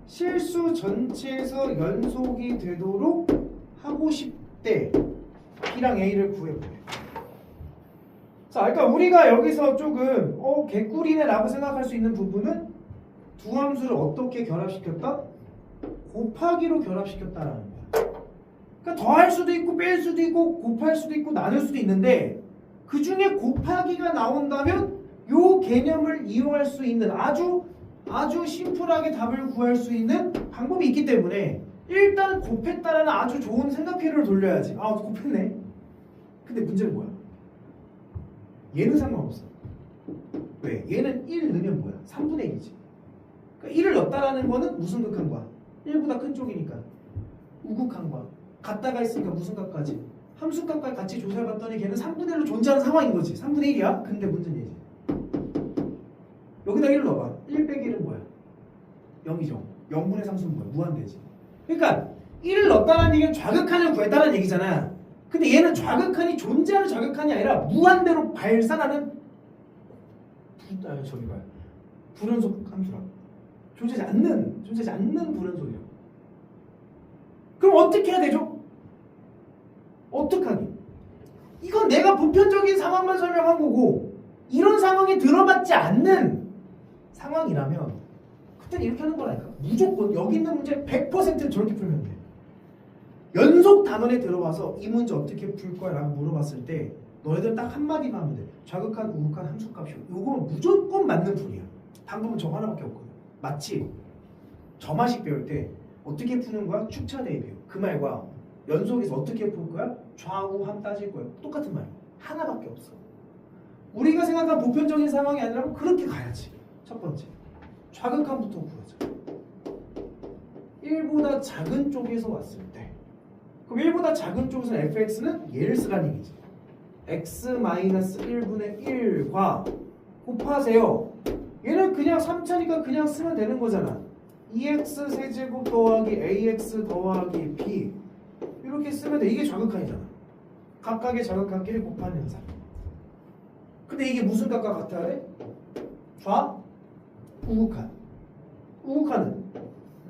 실수 전체에서 연속이 되도록 하고 싶대. B랑 A를 구해보래. 자, 그러니까 우리가 여기서 조금 개꿀이네 라고 생각할 수 있는 부분은 두 함수를 어떻게 결합시켰다? 곱하기로 결합시켰다라는 거야. 그러니까 더할 수도 있고 뺄 수도 있고 곱할 수도 있고 나눌 수도 있는데 그 중에 곱하기가 나온다면 요 개념을 이용할 수 있는 아주 심플하게 답을 구할 수 있는 방법이 있기 때문에 일단 곱했다라는 아주 좋은 생각회로를 돌려야지. 아, 곱했네. 근데 문제는 뭐야? 얘는 상관없어. 왜? 얘는 1 넣으면 뭐야? 3분의 1이지. 그러니까 1을 넣었다라는 거는 무슨 극한 거야? 1보다 큰 쪽이니까 우극한 거야. 같다가 있으니까 무슨 값까지? 함수값까지 같이 조사해봤더니 걔는 3분의 1로 존재하는 상황인 거지. 3분의 1이야? 근데 문제는 얘지. 여기다 1을 넣어봐. 1 빼기 1은 뭐야? 0이죠. 0분의 상수는 뭐야? 무한대지. 그러니까 1을 넣었다는 얘기는 좌극한을 구했다는 얘기잖아. 근데 얘는 좌극한이 존재하는 좌극한이 아니라 무한대로 발산하는 불연속 함수라. 존재하지 않는 불연속이야. 그럼 어떻게 해야 되죠? 어떡하니? 이건 내가 보편적인 상황만 설명한 거고 이런 상황에 들어맞지 않는 상황이라면 그때는 이렇게 하는 거라니까. 무조건 여기 있는 문제 100% 저렇게 풀면 돼. 연속 단원에 들어와서 이 문제 어떻게 풀 거야? 라고 물어봤을 때 너희들 딱 한마디만 하면 돼. 좌극한, 우극한 함수값이요. 요거는 무조건 맞는 풀이야. 방법은 저 하나밖에 없거든. 마치 점화식 배울 때 어떻게 푸는 거야? 축차 대입이에요. 그 말과 연속에서 어떻게 풀 거야? 좌우 함 따질 거야. 똑같은 말. 하나밖에 없어. 우리가 생각한 보편적인 상황이 아니라면 그렇게 가야지. 첫 번째. 좌극함부터 구하자. 1보다 작은 쪽에서 왔을 때 그럼 1보다 작은 쪽에서는 fx는 얘를 쓰라는 얘기지. x-1분의 1과 곱하세요. 얘는 그냥 3차니까 그냥 쓰면 되는 거잖아. 2x 세제곱 더하기 ax 더하기 b 이렇게 쓰면 돼. 이게 좌극한이잖아. 각각의 좌극한끼리 곱하는 현상. 근데 이게 무슨 값과 같아야 돼? 우극한. 우극한은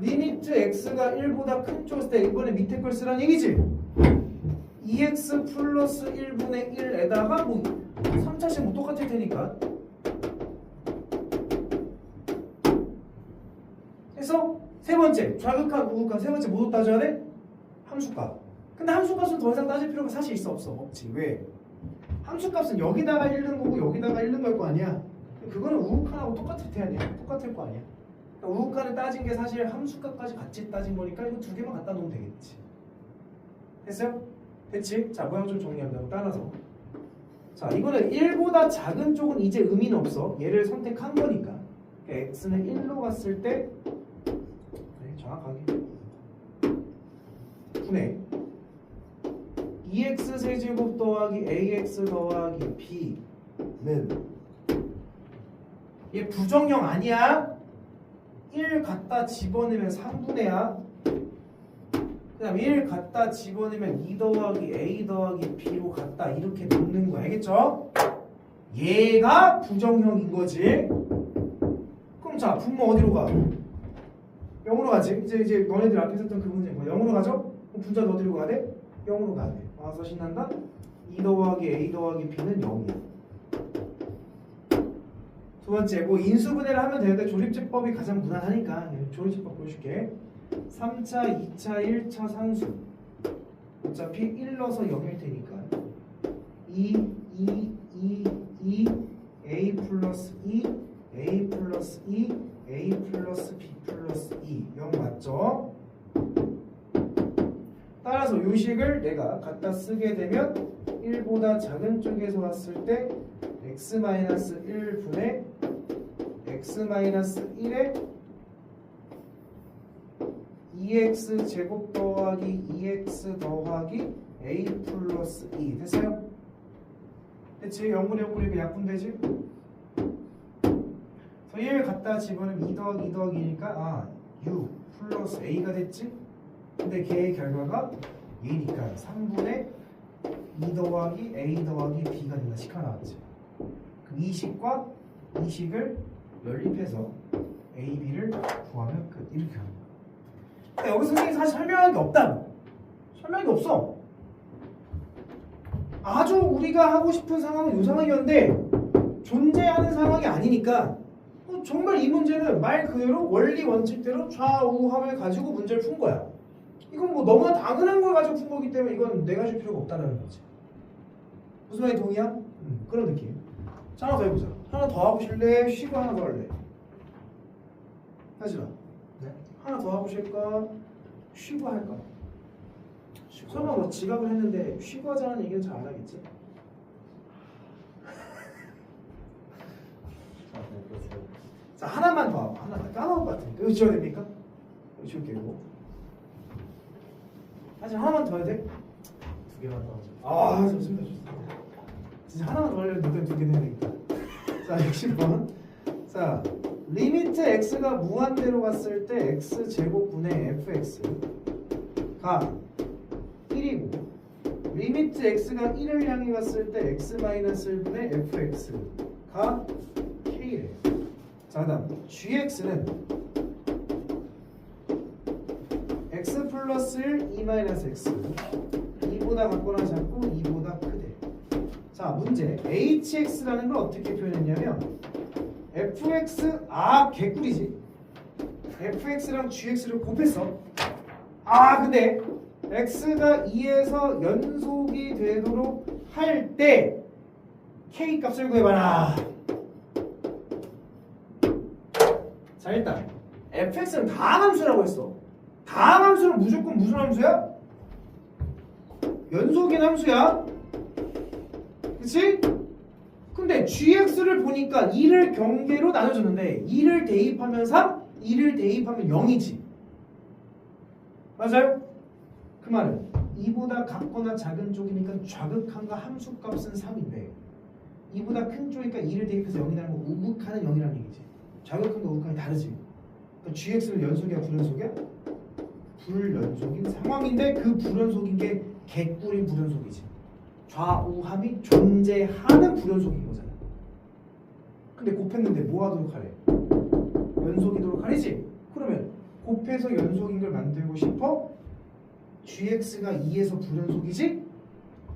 리미트 x가 1보다 큰 쪽일 때 이번에 밑에 걸 쓰라는 얘기지. 2x 플러스 1분의 1에다가 뭐 3차씩 뭐 똑같을 테니까. 그래서 세 번째 좌극한, 우극한 세 번째 모두 따져야 돼? 함수값. 근데 함수값은 더 이상 따질 필요가 사실 있어 없어? 없지. 왜? 함수값은 여기다가 1 넣은 거고 여기다가 1 넣은 걸 거 아니야. 그거는 우극한하고 똑같을 거 아니야. 그러니까 우극한을 따진 게 사실 함수값까지 같이 따진 거니까 이거 두 개만 갖다 놓으면 되겠지. 됐어요? 됐지? 자, 모양 좀 정리합니다. 따라서 자, 이거는 1보다 작은 쪽은 이제 의미는 없어. 얘를 선택한 거니까. 그러니까 x는 1로 갔을 때 정확하게 분의 2x 세제곱 더하기 ax 더하기 b는 얘 부정형 아니야? 1 갖다 집어넣으면 3분의야. 그 다음 1 갖다 집어넣으면 2 더하기 a 더하기 b로 갖다 이렇게 놓는 거 알겠죠? 얘가 부정형인 거지. 그럼 자, 분모 어디로 가? 0으로 가지. 이제 너네들 앞에서 했던 그 문제인 거야. 0으로 가죠? 그럼 분자도 어디로 가야 돼? 0으로 가야 돼. 와서 신난다? 2 더하기 a 더하기 b는 0이야. 두 번째, 뭐 인수분해를 하면 되는데 조립제법이 가장 무난하니까 조립제법 보여줄게. 3차, 2차, 1차 상수 어차피 1 넣어서 0일 테니까 2 a 플러스 2 a 플러스 2 a 플러스 b 플러스 2 0 맞죠? 따라서 요식을 내가 갖다 쓰게 되면 1보다 작은 쪽에서 왔을 때 x-1분의 x-1에 2x 제곱 더하기 2x 더하기 a 플러스 2 됐어요? 됐지? 0분의 0분의 약분되지? 그래서 1 갖다 집어넣으면 2 더하기 2 더하기니까 6 플러스 a가 됐지? 근데 걔의 결과가 얘니까 3분의 2 더하기 a 더하기 b가 된다. 식 하나 나왔지. 그럼 이 식과 이 식을 연립해서 a, b를 구하면 끝. 이렇게 하는 거야. 여기서 선생님이 사실 설명할 게 없다. 설명이 없어. 아주 우리가 하고 싶은 상황은 이 상황이었는데 존재하는 상황이 아니니까 정말 이 문제는 말 그대로 원리 원칙대로 좌우함을 가지고 문제를 푼 거야. 이건 뭐 너무나 당연한 걸 가지고 푼 거기 때문에 이건 내가 줄 필요가 없다는 거지. 무슨 말이 동의야? 그런 느낌. 자, 하나 더 해보자. 하나 더 하고 싶래? 쉬고 하나 더 할래? 하지마. 네? 하나 더 하고 싶을까? 쉬고 할까? 설마 뭐 지각을 했는데 쉬고 하자는 얘기는 잘 안 하겠지? 자, 하나만 더 하고 하나 까먹을 것 같으니까 이거 지워야 됩니까? 이거 지울게요. 이거. 사실 하나만 더 해야 돼? 두 개만 더 하죠. 아, 좋습니다. 진짜 하나만 더 하려면 일단 두개 해야 되겠다. 자, 60번. 자, 리미트 x가 무한대로 갔을 때 x 제곱분의 fx가 1이고 리미트 x가 1을 향해 갔을 때 x 마이너스 1분의 fx가 k래. 자, 다음 gx는 x 플러스 1, 2 마이너스 x 2보다 같거나 작고 2보다 크대. 자, 문제 hx라는 걸 어떻게 표현했냐면 fx 개꿀이지. fx랑 gx를 곱했어. 근데 x가 2에서 연속이 되도록 할 때 k 값을 구해봐라. 자, 일단 fx는 다함함수라고 했어. 다함함수는 무조건 무슨 함수야? 연속인 함수야. 그치? 근데 gx를 보니까 2를 경계로 나눠줬는데 2를 대입하면 3, 2를 대입하면 0이지. 맞아요? 그 말은 2보다 같거나 작은 쪽이니까 좌극한과 함수값은 3인데 2보다 큰 쪽이니까 2를 대입해서 0이라는 거 우극하는 0이라는 얘기지. 좌극한과 우극한이 다르지. 그러니까 gx는 연속이야 불연속이야? 불연속인 상황인데 그 불연속인 게 개꿀인 불연속이지. 좌우함이 존재하는 불연속인 거잖아. 근데 곱했는데 뭐 하도록 하래? 연속이도록 하래지? 그러면 곱해서 연속인 걸 만들고 싶어? gx가 2에서 불연속이지?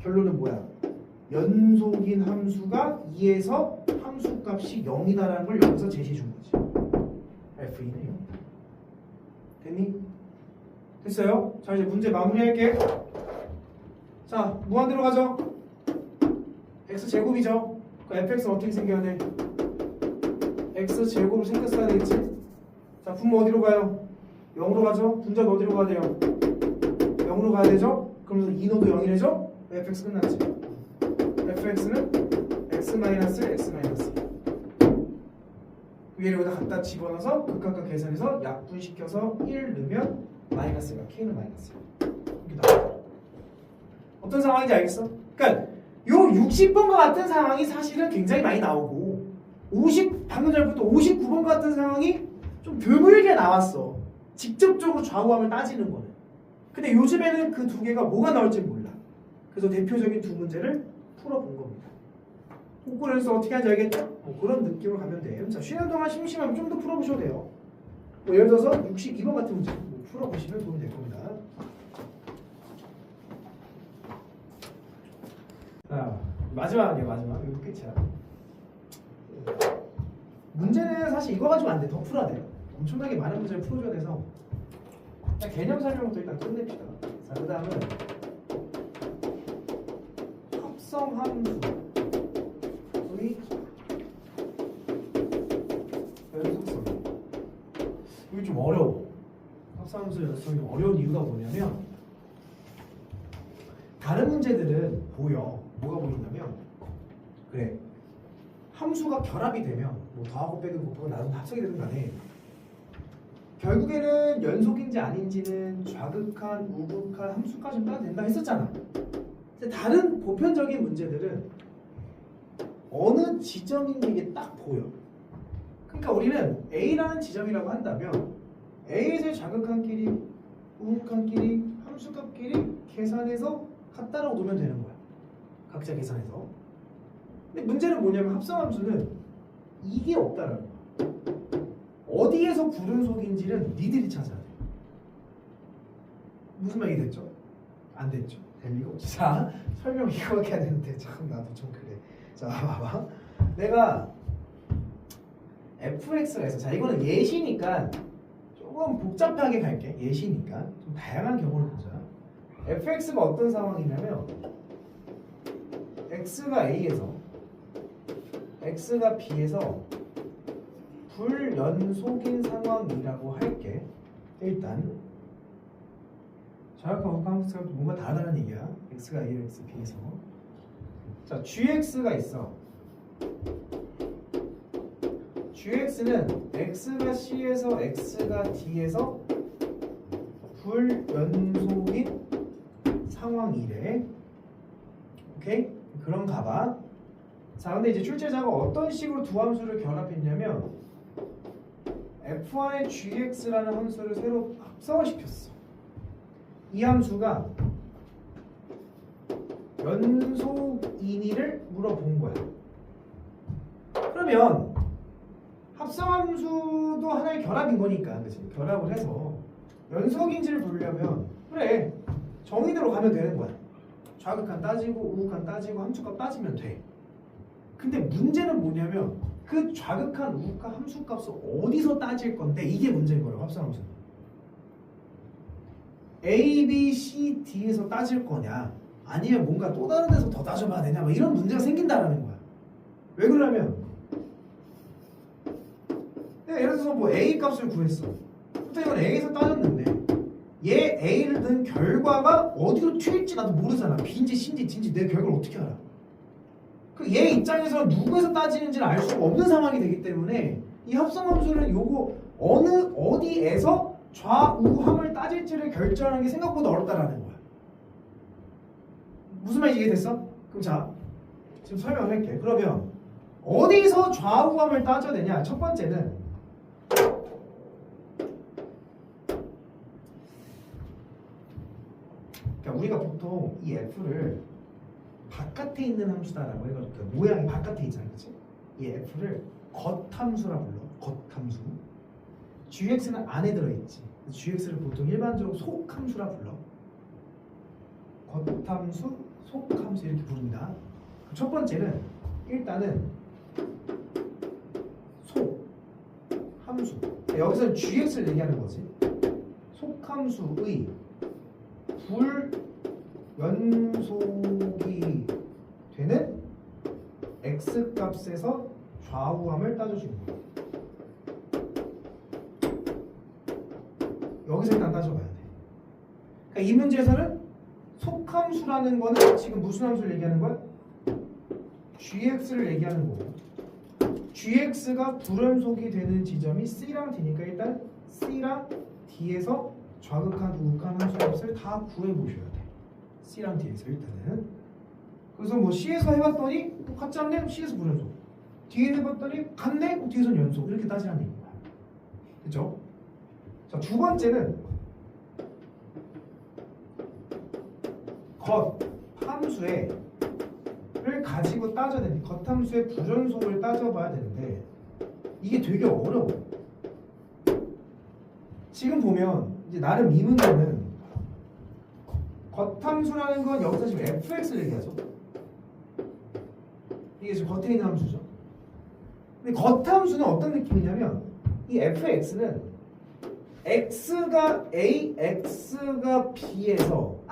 결론은 뭐야? 연속인 함수가 2에서 함수값이 0이다라는 걸 여기서 제시해 준 거지. f2는 0. 됐니? 됐어요? 자, 이제 문제 마무리할게. 자, 무한대로 가죠. x제곱이죠. 그 fx는 어떻게 생겨야 돼? x제곱으로 생겼어야 되겠지? 자, 분모 어디로 가요? 0으로 가죠? 분자도 어디로 가야 돼요? 0으로 가야 되죠? 그러면서 2노도 0이래죠? fx 끝났지? fx는 x 마이너스 x 마이너스 위에 여기다 갖다 집어넣어서 극각각 계산해서 약분시켜서 1 넣으면 마이너스가 k는 마이너스야. 이게 나와. 어떤 상황인지 알겠어? 그러니까 요 60번과 같은 상황이 사실은 굉장히 많이 나오고 방금 전부터 59번 같은 상황이 좀 드물게 나왔어. 직접적으로 좌우함을 따지는 거는. 근데 요즘에는 그 두 개가 뭐가 나올지 몰라. 그래서 대표적인 두 문제를 풀어본 겁니다. 꼬꼬에서 어떻게 하는지 알겠죠? 뭐 그런 느낌으로 가면 돼요. 자, 쉬는 동안 심심하면 좀 더 풀어보셔도 돼요. 뭐 예를 들어서 62번 같은 문제 풀어보시면 도움이 될 겁니다. 자, 마지막이에요. 마지막. 이거 끝이야. 문제는 사실 이거 가지고 안 돼. 더 풀어야 돼요. 엄청나게 많은 문제를 풀어줘야 돼서 개념 설명부터 일단 끝냅시다. 자, 그 다음은 합성함수의 연속성. 이게 좀 어려워. 합성함수의 연속성이 좀 어려운 이유가 뭐냐면 다른 문제들은 보여. 뭐가 보인다면 그래. 함수가 결합이 되면 뭐 더하고 빼고 곱하고 나누고 합성이 되든 간에 결국에는 연속인지 아닌지는 좌극한, 우극한 함수까지 따도 된다 했었잖아. 근데 다른 보편적인 문제들은 어느 지점인 게 이게 딱 보여. 그러니까 우리는 A라는 지점이라고 한다면 A에서의 좌극한끼리, 우극한끼리, 함수값끼리 계산해서 같다라고 놓으면 되는 거야. 각자 계산해서. 근데 문제는 뭐냐면 합성함수는 이게 없다라는 거야. 어디에서 불연속인지는 니들이 찾아야 돼. 무슨 말이 됐죠? 안 됐죠. 될 리가 없지. 자, 설명 이거밖에 안 했는데 참 나도 좀 그래. 자, 봐봐. 내가 fx가 있어. 자, 이거는 예시니까 조금 복잡하게 갈게. 예시니까 좀 다양한 경우를 보자. fx가 어떤 상황이냐면 x가 a에서 x가 b에서 불연속인 상황이라고 할게. 일단 자역과 우함수가 뭔가 다르다는 얘기야. x가 a로 x b에서. 자, gx가 있어. gx는 x가 c에서 x가 d에서 불연속인 상황이래. 오케이? 그럼 가봐. 자, 근데 이제 출제자가 어떤 식으로 두 함수를 결합했냐면 f1의 gx라는 함수를 새로 합성을 시켰어. 이 함수가 연속이니를 물어본 거야. 그러면 합성함수도 하나의 결합인 거니까, 그치? 결합을 해서 연속인지를 보려면 그래 정의대로 가면 되는 거야. 좌극한 따지고 우극한 따지고 함수값 따지면 돼. 근데 문제는 뭐냐면 그 좌극한 우극한 함수값을 어디서 따질 건데, 이게 문제인 거예요. 합성함수는 A, B, C, D에서 따질 거냐, 아니면 뭔가 또 다른 데서 더 따져봐야 되냐, 뭐 이런 문제가 생긴다라는 거야. 왜 그러냐면 내가 예를 들어서 뭐 A 값을 구했어. 근데 이건 A에서 따졌는데 얘 A를 넣은 결과가 어디로 튈지 나도 모르잖아. B인지 C인지 D인지 내 결과를 어떻게 알아? 그 얘 입장에서는 누구에서 따지는지를 알 수가 없는 상황이 되기 때문에 이 합성함수는 요거 어디에서 좌우함을 따질지를 결정하는 게 생각보다 어렵다라는 거야. 무슨 말인지 이해됐어? 그럼 자, 지금 설명을 할게. 그러면 어디서 좌우함을 따져야 되냐? 첫 번째는 그러니까 우리가 보통 이 f를 바깥에 있는 함수다라고 해가지고 그 모양이 바깥에 있잖아, 그렇지? 이 f를 겉함수라 불러. 겉함수. gx는 안에 들어있지. gx를 보통 일반적으로 속함수라 불러. 겉함수, 속함수 이렇게 부릅니다. 첫 번째는 일단은 속함수. 여기서는 gx를 얘기하는 거지. 속함수의 불연속이 되는 x 값에서 좌우함을 따져주는 거야. 여기서 일단 따져봐야 돼. 그러니까 이 문제에서는 속함수라는 거는 지금 무슨 함수를 얘기하는 거야? gx를 얘기하는 거고, gx가 불연속이 되는 지점이 c랑 d니까 일단 c랑 d에서 좌극한 우극한 함수 값을 다 구해보셔야 돼. c랑 d에서 일단은. 그래서 뭐 c에서 해봤더니 같지 않네? c에서 불연속. d에 해봤더니 같네? 뒤에서는 연속. 이렇게 따지라는 얘기야. 그쵸? 자, 두 번째는 겉함수를 가지고 따져야 되는데, 겉함수의 불연속을 따져봐야 되는데 이게 되게 어려워. 지금 보면 이제 나름 이 문제는 겉함수라는 건 여기서 지금 fx를 얘기하죠. 이게 지금 겉에 있는 함수죠. 근데 겉함수는 어떤 느낌이냐면 이 fx는 x가 a, x가 b에서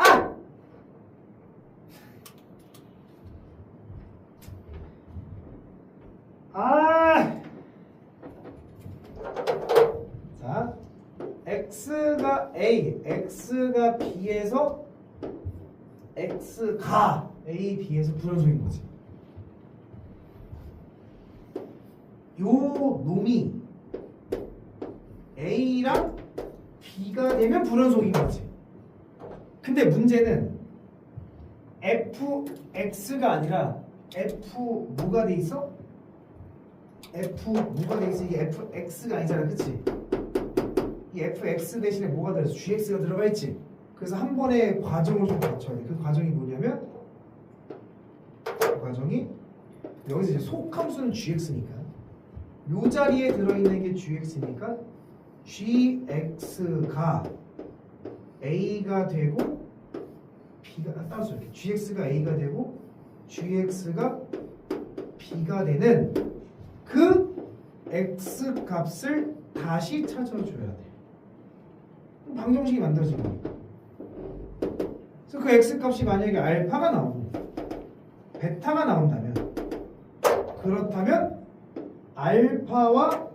자, x가 a, x가 b에서 x가 a, b에서 불연속인 거지. 요 놈이 a랑 b가 되면 불연속인 거지. 근데 문제는 fx가 아니라 f 뭐가 돼 있어? f 뭐가 돼 있어? 이게 fx가 아니잖아, 그치? 이 fx 대신에 뭐가 들어있어? gx가 들어가 있지. 그래서 한 번에 과정을 좀 거쳐야 돼. 그 과정이 뭐냐면, 그 과정이 여기서 이제 속함수는 gx니까 요 자리에 들어있는 게 gx니까 gx가 a가 되고 b가 따라서 이렇게 gx가 a가 되고 gx가 b가 되는 그 x 값을 다시 찾아줘야 돼. 방정식이 만들어진 거니까. 그래서 그 x 값이 만약에 알파가 나오고 베타가 나온다면, 그렇다면 알파와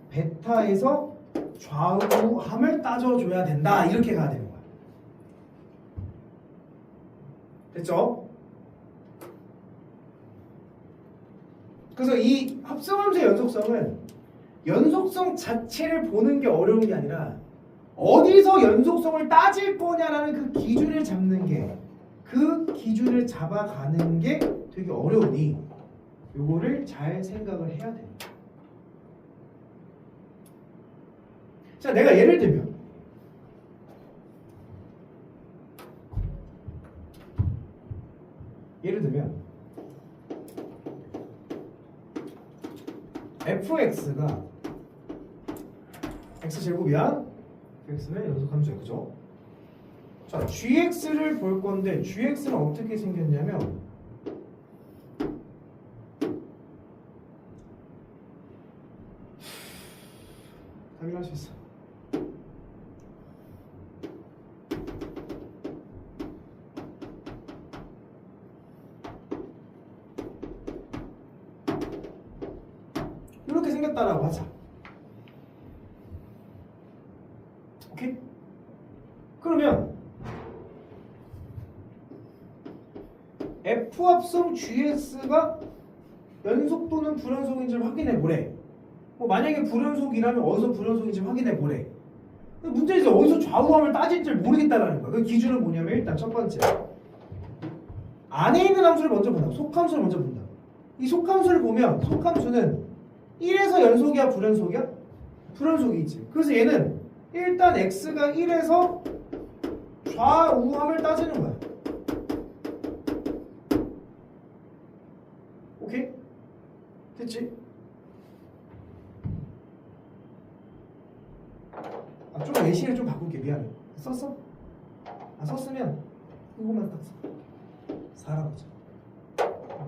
베타에서 좌우함을 따져줘야 된다. 이렇게 가야 되는 거야. 됐죠? 그래서 이 합성함수의 연속성 자체를 보는 게 어려운 게 아니라 어디서 연속성을 따질 거냐라는 그 기준을 잡는 게, 그 기준을 잡아가는 게 되게 어려우니 요거를 잘 생각을 해야 됩니다. 자, 내가 예를 들면 fx가 x제곱이야. fx는 연속함수야, 그죠? 자, gx를 볼 건데 gx는 어떻게 생겼냐면 확인할 수 있어. 이렇게 생겼다라고 하자. 오케이? 그러면 f 합성 gx가 연속 또는 불연속인지를 확인해 보래. 뭐 만약에 불연속이라면 어디서 불연속인지 확인해 보래. 문제는 이제 어디서 좌우함을 따질지 모르겠다라는 거야. 그 기준은 뭐냐면 일단 첫 번째, 안에 있는 함수를 먼저 본다. 속함수를 먼저 본다. 이 속함수를 보면 속함수는 1에서 연속이야, 불연속이야? 불연속이지. 그래서 얘는 일단 x가 1에서 좌우함을 따지는 거야. 오케이? 됐지? 좀 예시를 좀 바꿀게. 미안해. 썼어? 썼으면 이것만 딱 써. 4라고 쳐.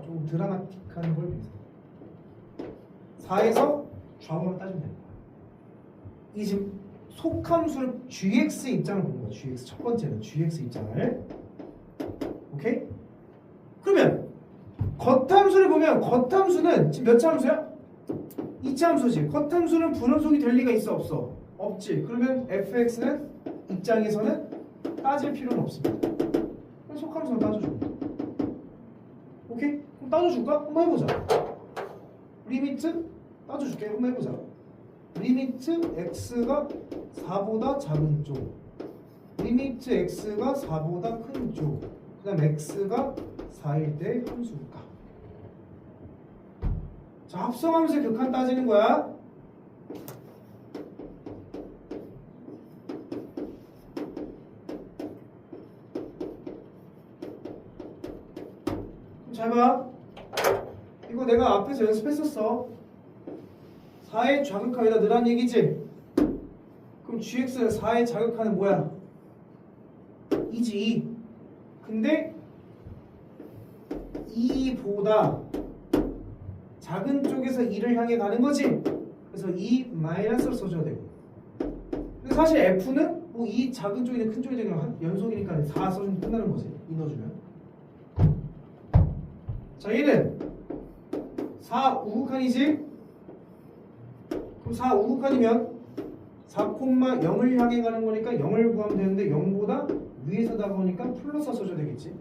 좀 드라마틱한 걸 위해서 4에서 좌우함을 따지면 되는 거야. 이 지금 속함수를 gx 입장을 본 거야. gx 첫 번째는 gx 입장을. 오케이? 그러면 겉함수를 보면 겉함수는 지금 몇 차 함수야? 2차 함수지. 겉함수는 불연속이 될 리가 있어, 없어? 없지. 그러면 fx는 입장에서는 따질 필요는 없습니다. 그럼 속함수는 따져줘. 오케이? 그럼 따져줄까? 한번 해보자. 리미트 따져줄게. 한번 해보자. 리미트 x가 4보다 작은 쪽, 리미트 x가 4보다 큰 쪽, 그 다음 x가 4일 때 함수일까? 자, 합성함수의 극한 따지는 거야. 잘 봐. 이거 내가 앞에서 연습했었어. 4의 자극하기다 늘한 얘기지? 그럼 gx는 4의 자극하는 뭐야? 2지 2. 근데 2보다 작은 쪽에서 2를 향해 가는 거지? 그래서 2 마이너스를 써줘야 되고. 근데 사실 f는 뭐 2 작은 쪽이든 큰 쪽이든 그냥 연속이니까 4 써주면 끝나는 거지. 2 넣어주면. 자, 얘는 4 우극한이지? 그럼 4 우극한이면 4,0을 향해 가는 거니까 0을 구하면 되는데 0보다 위에서 다가오니까 플러스 써줘야 되겠지?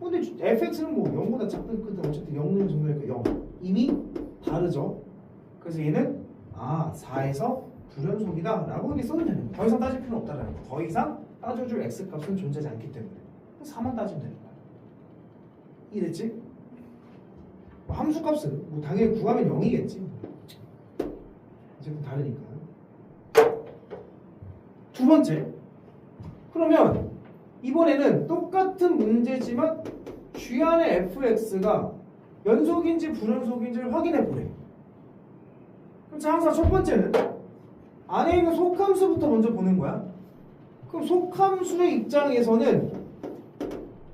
근데 fx는 뭐 0보다 작든 크든 어쨌든 0는 정도니까 0. 이미 다르죠? 그래서 얘는 4에서 불연속이다 라고 이렇게 써도 되는 거야. 더 이상 따질 필요는 없다라는 거야. 더 이상 따져줄 x값은 존재하지 않기 때문에 4만 따지면 되는 거야. 이해됐지? 뭐 함수값은 뭐 당연히 구하면 0이겠지. 어쨌든 다르니까. 두 번째, 그러면 이번에는 똑같은 문제지만 g 안의 fx가 연속인지 불연속인지를 확인해 보래. 그럼 자, 항상 첫 번째는 안에 있는 속함수부터 먼저 보는 거야. 그럼 속함수의 입장에서는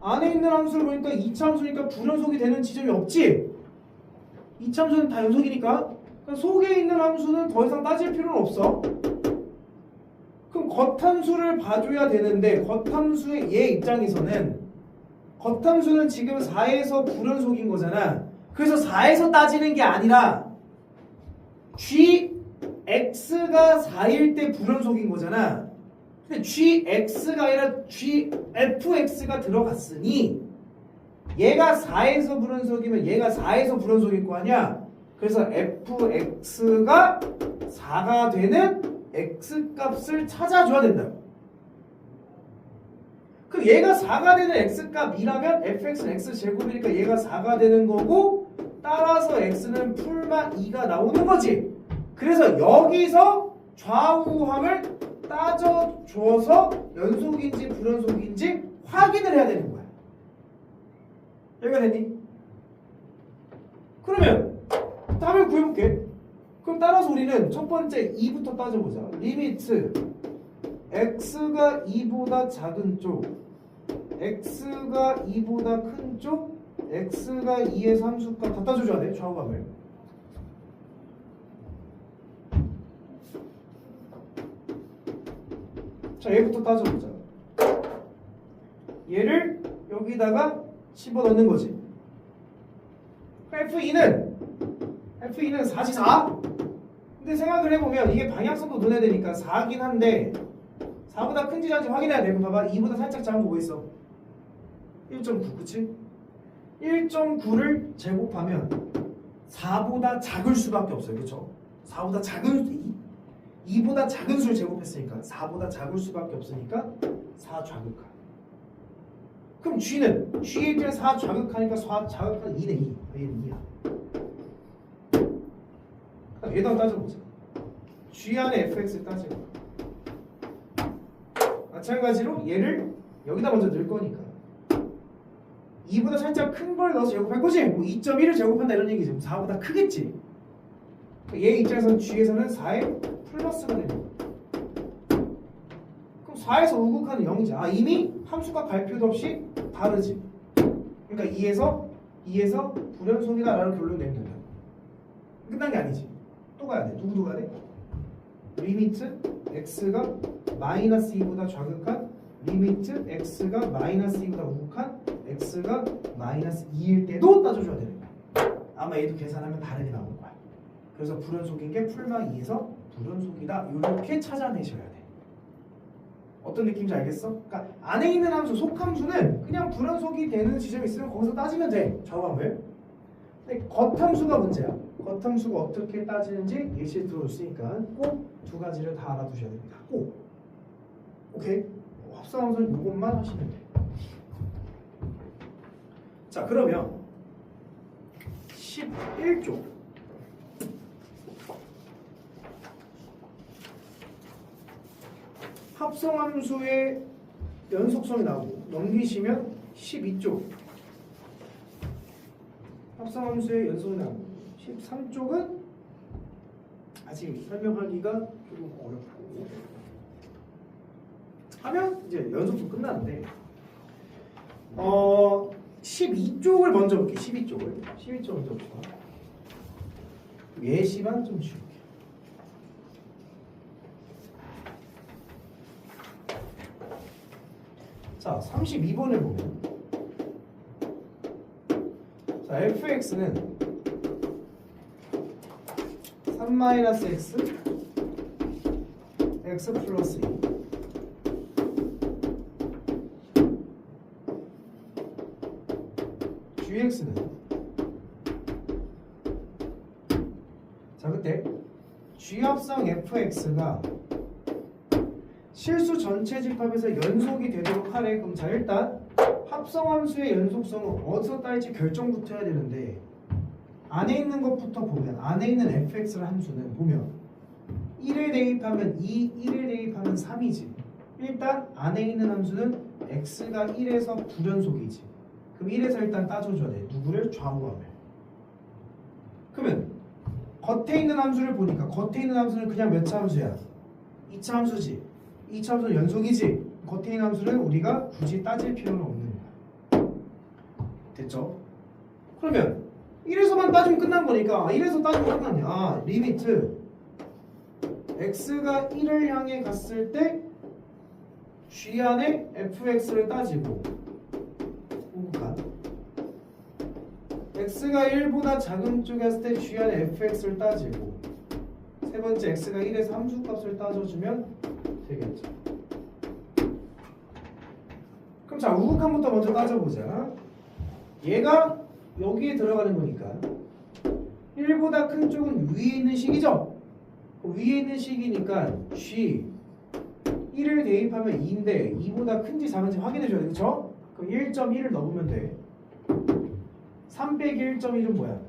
안에 있는 함수를 보니까 2차 함수니까 불연속이 되는 지점이 없지. 2차 함수는 다 연속이니까. 그러니까 속에 있는 함수는 더 이상 따질 필요는 없어. 그럼 겉함수를 봐줘야 되는데 겉함수의 얘 입장에서는 겉함수는 지금 4에서 불연속인 거잖아. 그래서 4에서 따지는 게 아니라 gx가 4일 때 불연속인 거잖아. 근데 gx가 아니라 gfx가 들어갔으니 얘가 4에서 불연속이면 얘가 4에서 불연속일 거 아니야. 그래서 fx가 4가 되는 x값을 찾아줘야 된다. 그럼 얘가 4가 되는 x값이라면 fx는 x제곱이니까 얘가 4가 되는 거고 따라서 x는 풀마 2가 나오는 거지. 그래서 여기서 좌우함을 따져줘서 연속인지 불연속인지 확인을 해야 되는 거야. 여기가 됐니? 그러면 답을 구해볼게. 그럼 따라서 우리는 첫 번째 2부터 따져보자. 리미트 x가 2보다 작은 쪽, x가 2보다 큰 쪽, x가 2의 함수값 다 따져줘야 돼. 좌우함을. 자, 얘부터 따져보자. 얘를 여기다가 집어넣는 거지. F2는 4지 4. 근데 생각을 해보면 이게 방향성도 눈에 되니까 4긴 한데 4보다 큰지 작은지 확인해야 돼. 그럼 봐봐. 2보다 살짝 작은 거 뭐 있어? 1.9, 그치? 1.9를 제곱하면 4보다 작을 수밖에 없어요. 그쵸? 4보다 작은 2보다 작은 수를 제곱했으니까 4보다 작을 수밖에 없으니까 4 좌극하. 그럼 G는 G에 대한 4 좌극하니까 4 좌극하는 2네 2. 얘는 2야. 얘도 한번 따져보자. G 안에 fx를 따져봐. 마찬가지로 얘를 여기다 먼저 넣을 거니까 2보다 살짝 큰 걸 넣어서 제곱할 거지? 뭐 2.1을 제곱한다 이런 얘기지. 4보다 크겠지? 얘 입장에서는 G에서는 4의 플러스가 되는 거야. 그럼 4에서 우극하는 0이지. 아, 이미 함수가 발표도 없이 다르지. 그러니까 2에서 불연속이다 라는 결론을 내면 된다. 끝난 게 아니지. 또 가야 돼. 누구도 가야 돼? 리미트 x가 마이너스 2보다 좌극한 리미트 x가 마이너스 2보다 우극한 x가 마이너스 2일 때도 따져줘야 되는 거야. 아마 얘도 계산하면 다르게 나올 거야. 그래서 불연속인 게 풀마 2에서 불연속이다. 이렇게 찾아내셔야 돼. 어떤 느낌인지 알겠어? 그러니까 안에 있는 함수, 속함수는 그냥 불연속이 되는 지점이 있으면 거기서 따지면 돼. 좌우함을. 근데 겉함수가 문제야. 겉함수가 어떻게 따지는지 예시에 들어줬으니까 꼭 두 가지를 다 알아두셔야 됩니다. 꼭. 오케이? 합성함수는 이것만 하시면 돼. 자, 그러면 11쪽. 합성함수의 연속성이 나오고 넘기시면 12쪽. 합성함수의 연속이 나오고 13쪽은 아직 설명하기가 조금 어렵고 하면 이제 연속도 끝나는데 12쪽을 먼저 볼게요. 12쪽을 먼저 볼게요. 예시만 좀 줄게요. 자, 32번을 보면 자, fx는 3-x x 플러스 2 gx는 자, 그때 g합성 fx가 실수 전체 집합에서 연속이 되도록 하래. 그럼 자, 일단 합성함수의 연속성은 어디서 딸지 결정부터 해야 되는데 안에 있는 것부터 보면 안에 있는 fx를 함수는 보면 1에 대입하면 2, 1에 대입하면 3이지. 일단 안에 있는 함수는 x가 1에서 불연속이지. 그럼 1에서 일단 따져줘야 돼. 누구를? 좌우함을. 그러면 겉에 있는 함수를 보니까 겉에 있는 함수는 그냥 몇 차 함수야? 2차 함수지. 2차 함수는 연속이지. 겉에 있는 함수를 우리가 굳이 따질 필요는 없는 거야. 됐죠? 그러면 1에서만 따지면 끝난 거니까 1에서 따지면 끝났냐? 리미트 x가 1을 향해 갔을 때 g 안에 fx를 따지고 그러니까 x가 1보다 작은 쪽에 갔을 때 g 안에 fx를 따지고 세 번째 x가 1에서 함수값을 따져주면 되겠죠. 그럼 자 우극함부터 먼저 따져보자. 얘가 여기에 들어가는 거니까 1보다 큰 쪽은 위에 있는 식이죠. 위에 있는 식이니까 g 1을 대입하면 2인데 2보다 큰지 작은지 확인해줘야 돼. 그쵸? 그럼 1.1을 넣으면 돼. 3 빼기 1.1은 뭐야?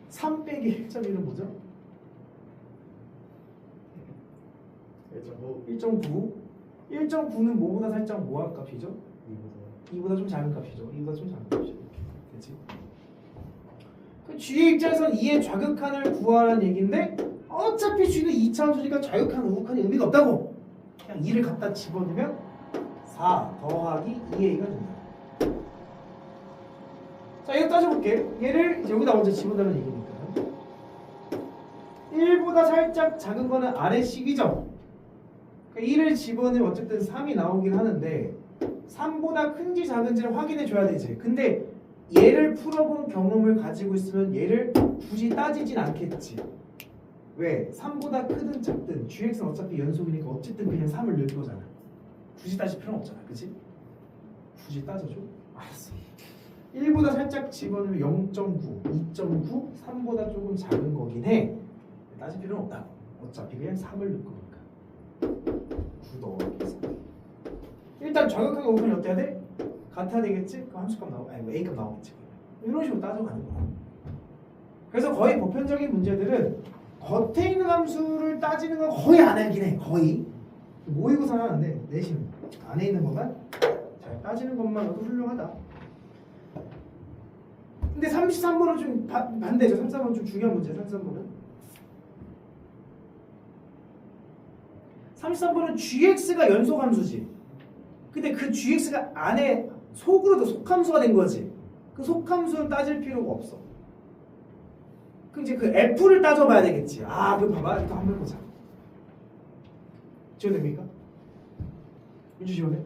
3 빼기 1.1은 뭐죠? 1.9. 1.9는 뭐보다 살짝 뭐할 값이죠? 2보다 좀 작은 값이죠. 2보다 좀 작은 값이죠. 그치? 그 G의 입장에서는 2의 좌극한을 구하라는 얘기인데 어차피 G는 2차함수니까 좌극한, 우극한이 의미가 없다고. 그냥 2를 갖다 집어넣으면 4 더하기 2a가 된다. 자, 이거 따져볼게. 얘를 이제 여기다 먼저 집어넣으면 얘기니까 1보다 살짝 작은 거는 아래식이죠. 그러니까 1을 집어넣으면 어쨌든 3이 나오긴 하는데 3보다 큰지 작은지를 확인해 줘야 되지. 근데 얘를 풀어본 경험을 가지고 있으면 얘를 굳이 따지진 않겠지. 왜? 3보다 크든 작든 gx는 어차피 연속이니까 어쨌든 그냥 3을 넣을 거잖아. 굳이 따질 필요는 없잖아. 그치? 굳이 따져줘? 알았어. 1보다 살짝 집어넣으면 0.9, 2.9, 3보다 조금 작은 거긴 해. 따질 필요는 없다. 어차피 그냥 3을 넣을 거니까. 9 더하기 3. 일단 좌극하게 오면 어때야 돼? 같아야 되겠지? 그 함수값 나오고, 아니 a값 나오겠지. 이런 식으로 따져가는 거야. 그래서 거의 보편적인 문제들은 겉에 있는 함수를 따지는 건 거의 안 하긴 해. 거의. 모의고사는 하는데 내신 안에 있는 것만 잘 따지는 것만으로도 훌륭하다. 근데 33번은 좀 반대죠. 33번은 좀 중요한 문제야. 33번은 gx가 연속 함수지. 근데 그 gx가 안에 속으로도 속함수가 된 거지. 그 속함수는 따질 필요가 없어. 그럼 이제 그 f를 따져봐야 되겠지. 아, 그럼 봐봐. 이거 한번 해보자. 지워됩니까? 민주 지워돼?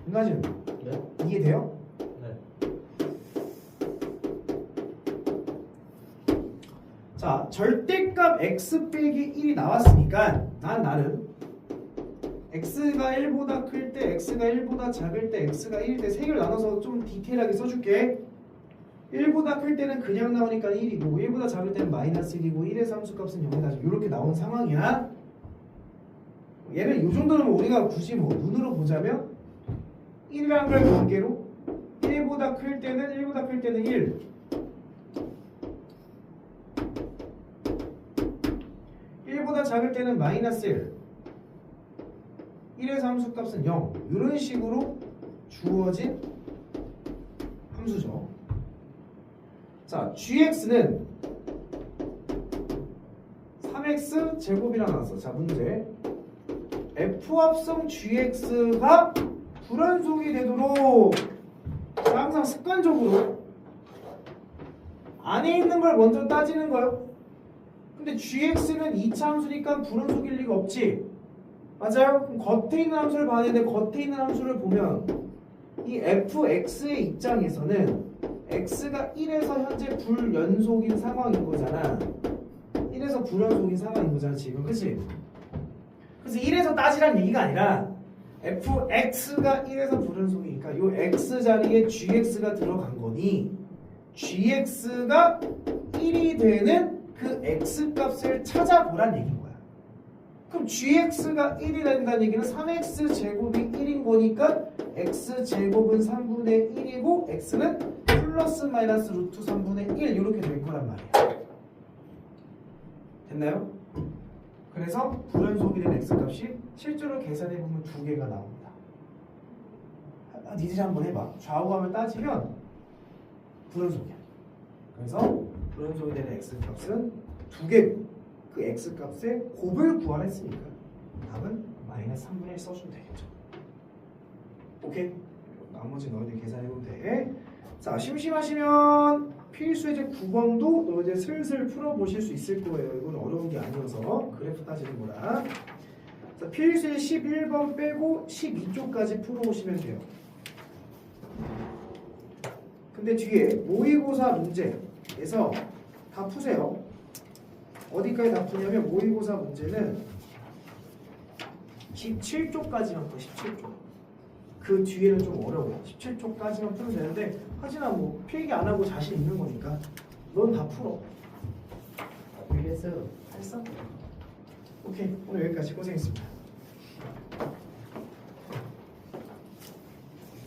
윤가진, 네? 이해돼요? 네. 자, 절대값 x 빼기 1이 나왔으니까 나는 x가 1보다 클 때, x가 1보다 작을 때, x가 1일 때 3개를 나눠서 좀 디테일하게 써줄게. 1보다 클 때는 그냥 나오니까 1이고 1보다 작을 때는 마이너스 1이고 1에서 함수값은 0이다. 이렇게 나온 상황이야. 얘는 이 정도는 우리가 굳이 뭐 눈으로 보자면 1이라는 걸 관계로 1보다 클 때는 1 1보다 작을 때는 마이너스 1에서 함수값은 0 이런 식으로 주어진 함수죠. 자, gx는 3x 제곱이라 나왔어. 자, 문제 f합성 gx가 불연속이 되도록 항상 습관적으로 안에 있는 걸 먼저 따지는 거예요. 근데 gx는 2차 함수니까 불연속일 리가 없지. 맞아요? 그럼 겉에 있는 함수를 봐야 되는데 겉에 있는 함수를 보면 이 fx의 입장에서는 x가 1에서 현재 불연속인 상황인 거잖아. 1에서 불연속인 상황인 거잖아 지금. 그치? 그래서 1에서 따지란 얘기가 아니라 fx가 1에서 불연속이니까 요 x 자리에 gx가 들어간 거니 gx가 1이 되는 그 x값을 찾아보란 얘기인 거야. 그럼 gx가 1이 된다는 얘기는 3x 제곱이 1인 거니까 x 제곱은 3분의 1이고 x는 플러스 마이너스 루트 3분의 1 이렇게 될 거란 말이야. 됐나요? 그래서 불연속이 된 x값이 실제로 계산해보면 2개가 나옵니다. 니들이 한번 해봐. 좌우함을 따지면 불연속이야. 그래서 불연소되는 x값은 2개고 그 x값의 곱을 구하라 했으니까 답은 마이너스 3분의 1 써주면 되겠죠. 오케이? 나머지 너희들 계산해보면 돼. 자, 심심하시면 필수예제 9번도 너희들 슬슬 풀어보실 수 있을 거예요. 이건 어려운 게 아니어서 그래프 따지는 거라. 자, 필수예제 11번 빼고 12쪽까지 풀어오시면 돼요. 근데 뒤에 모의고사 문제에서 다 푸세요. 어디까지 다 푸냐면 모의고사 문제는 17쪽까지만 푸 17쪽. 그 뒤에는 좀 어려워요. 17쪽까지만 풀면 되는데 하진아 뭐 필기 안 하고 자신 있는 거니까 넌 다 풀어. 필기했어요. 했어? 오케이, 오늘 여기까지 고생했습니다.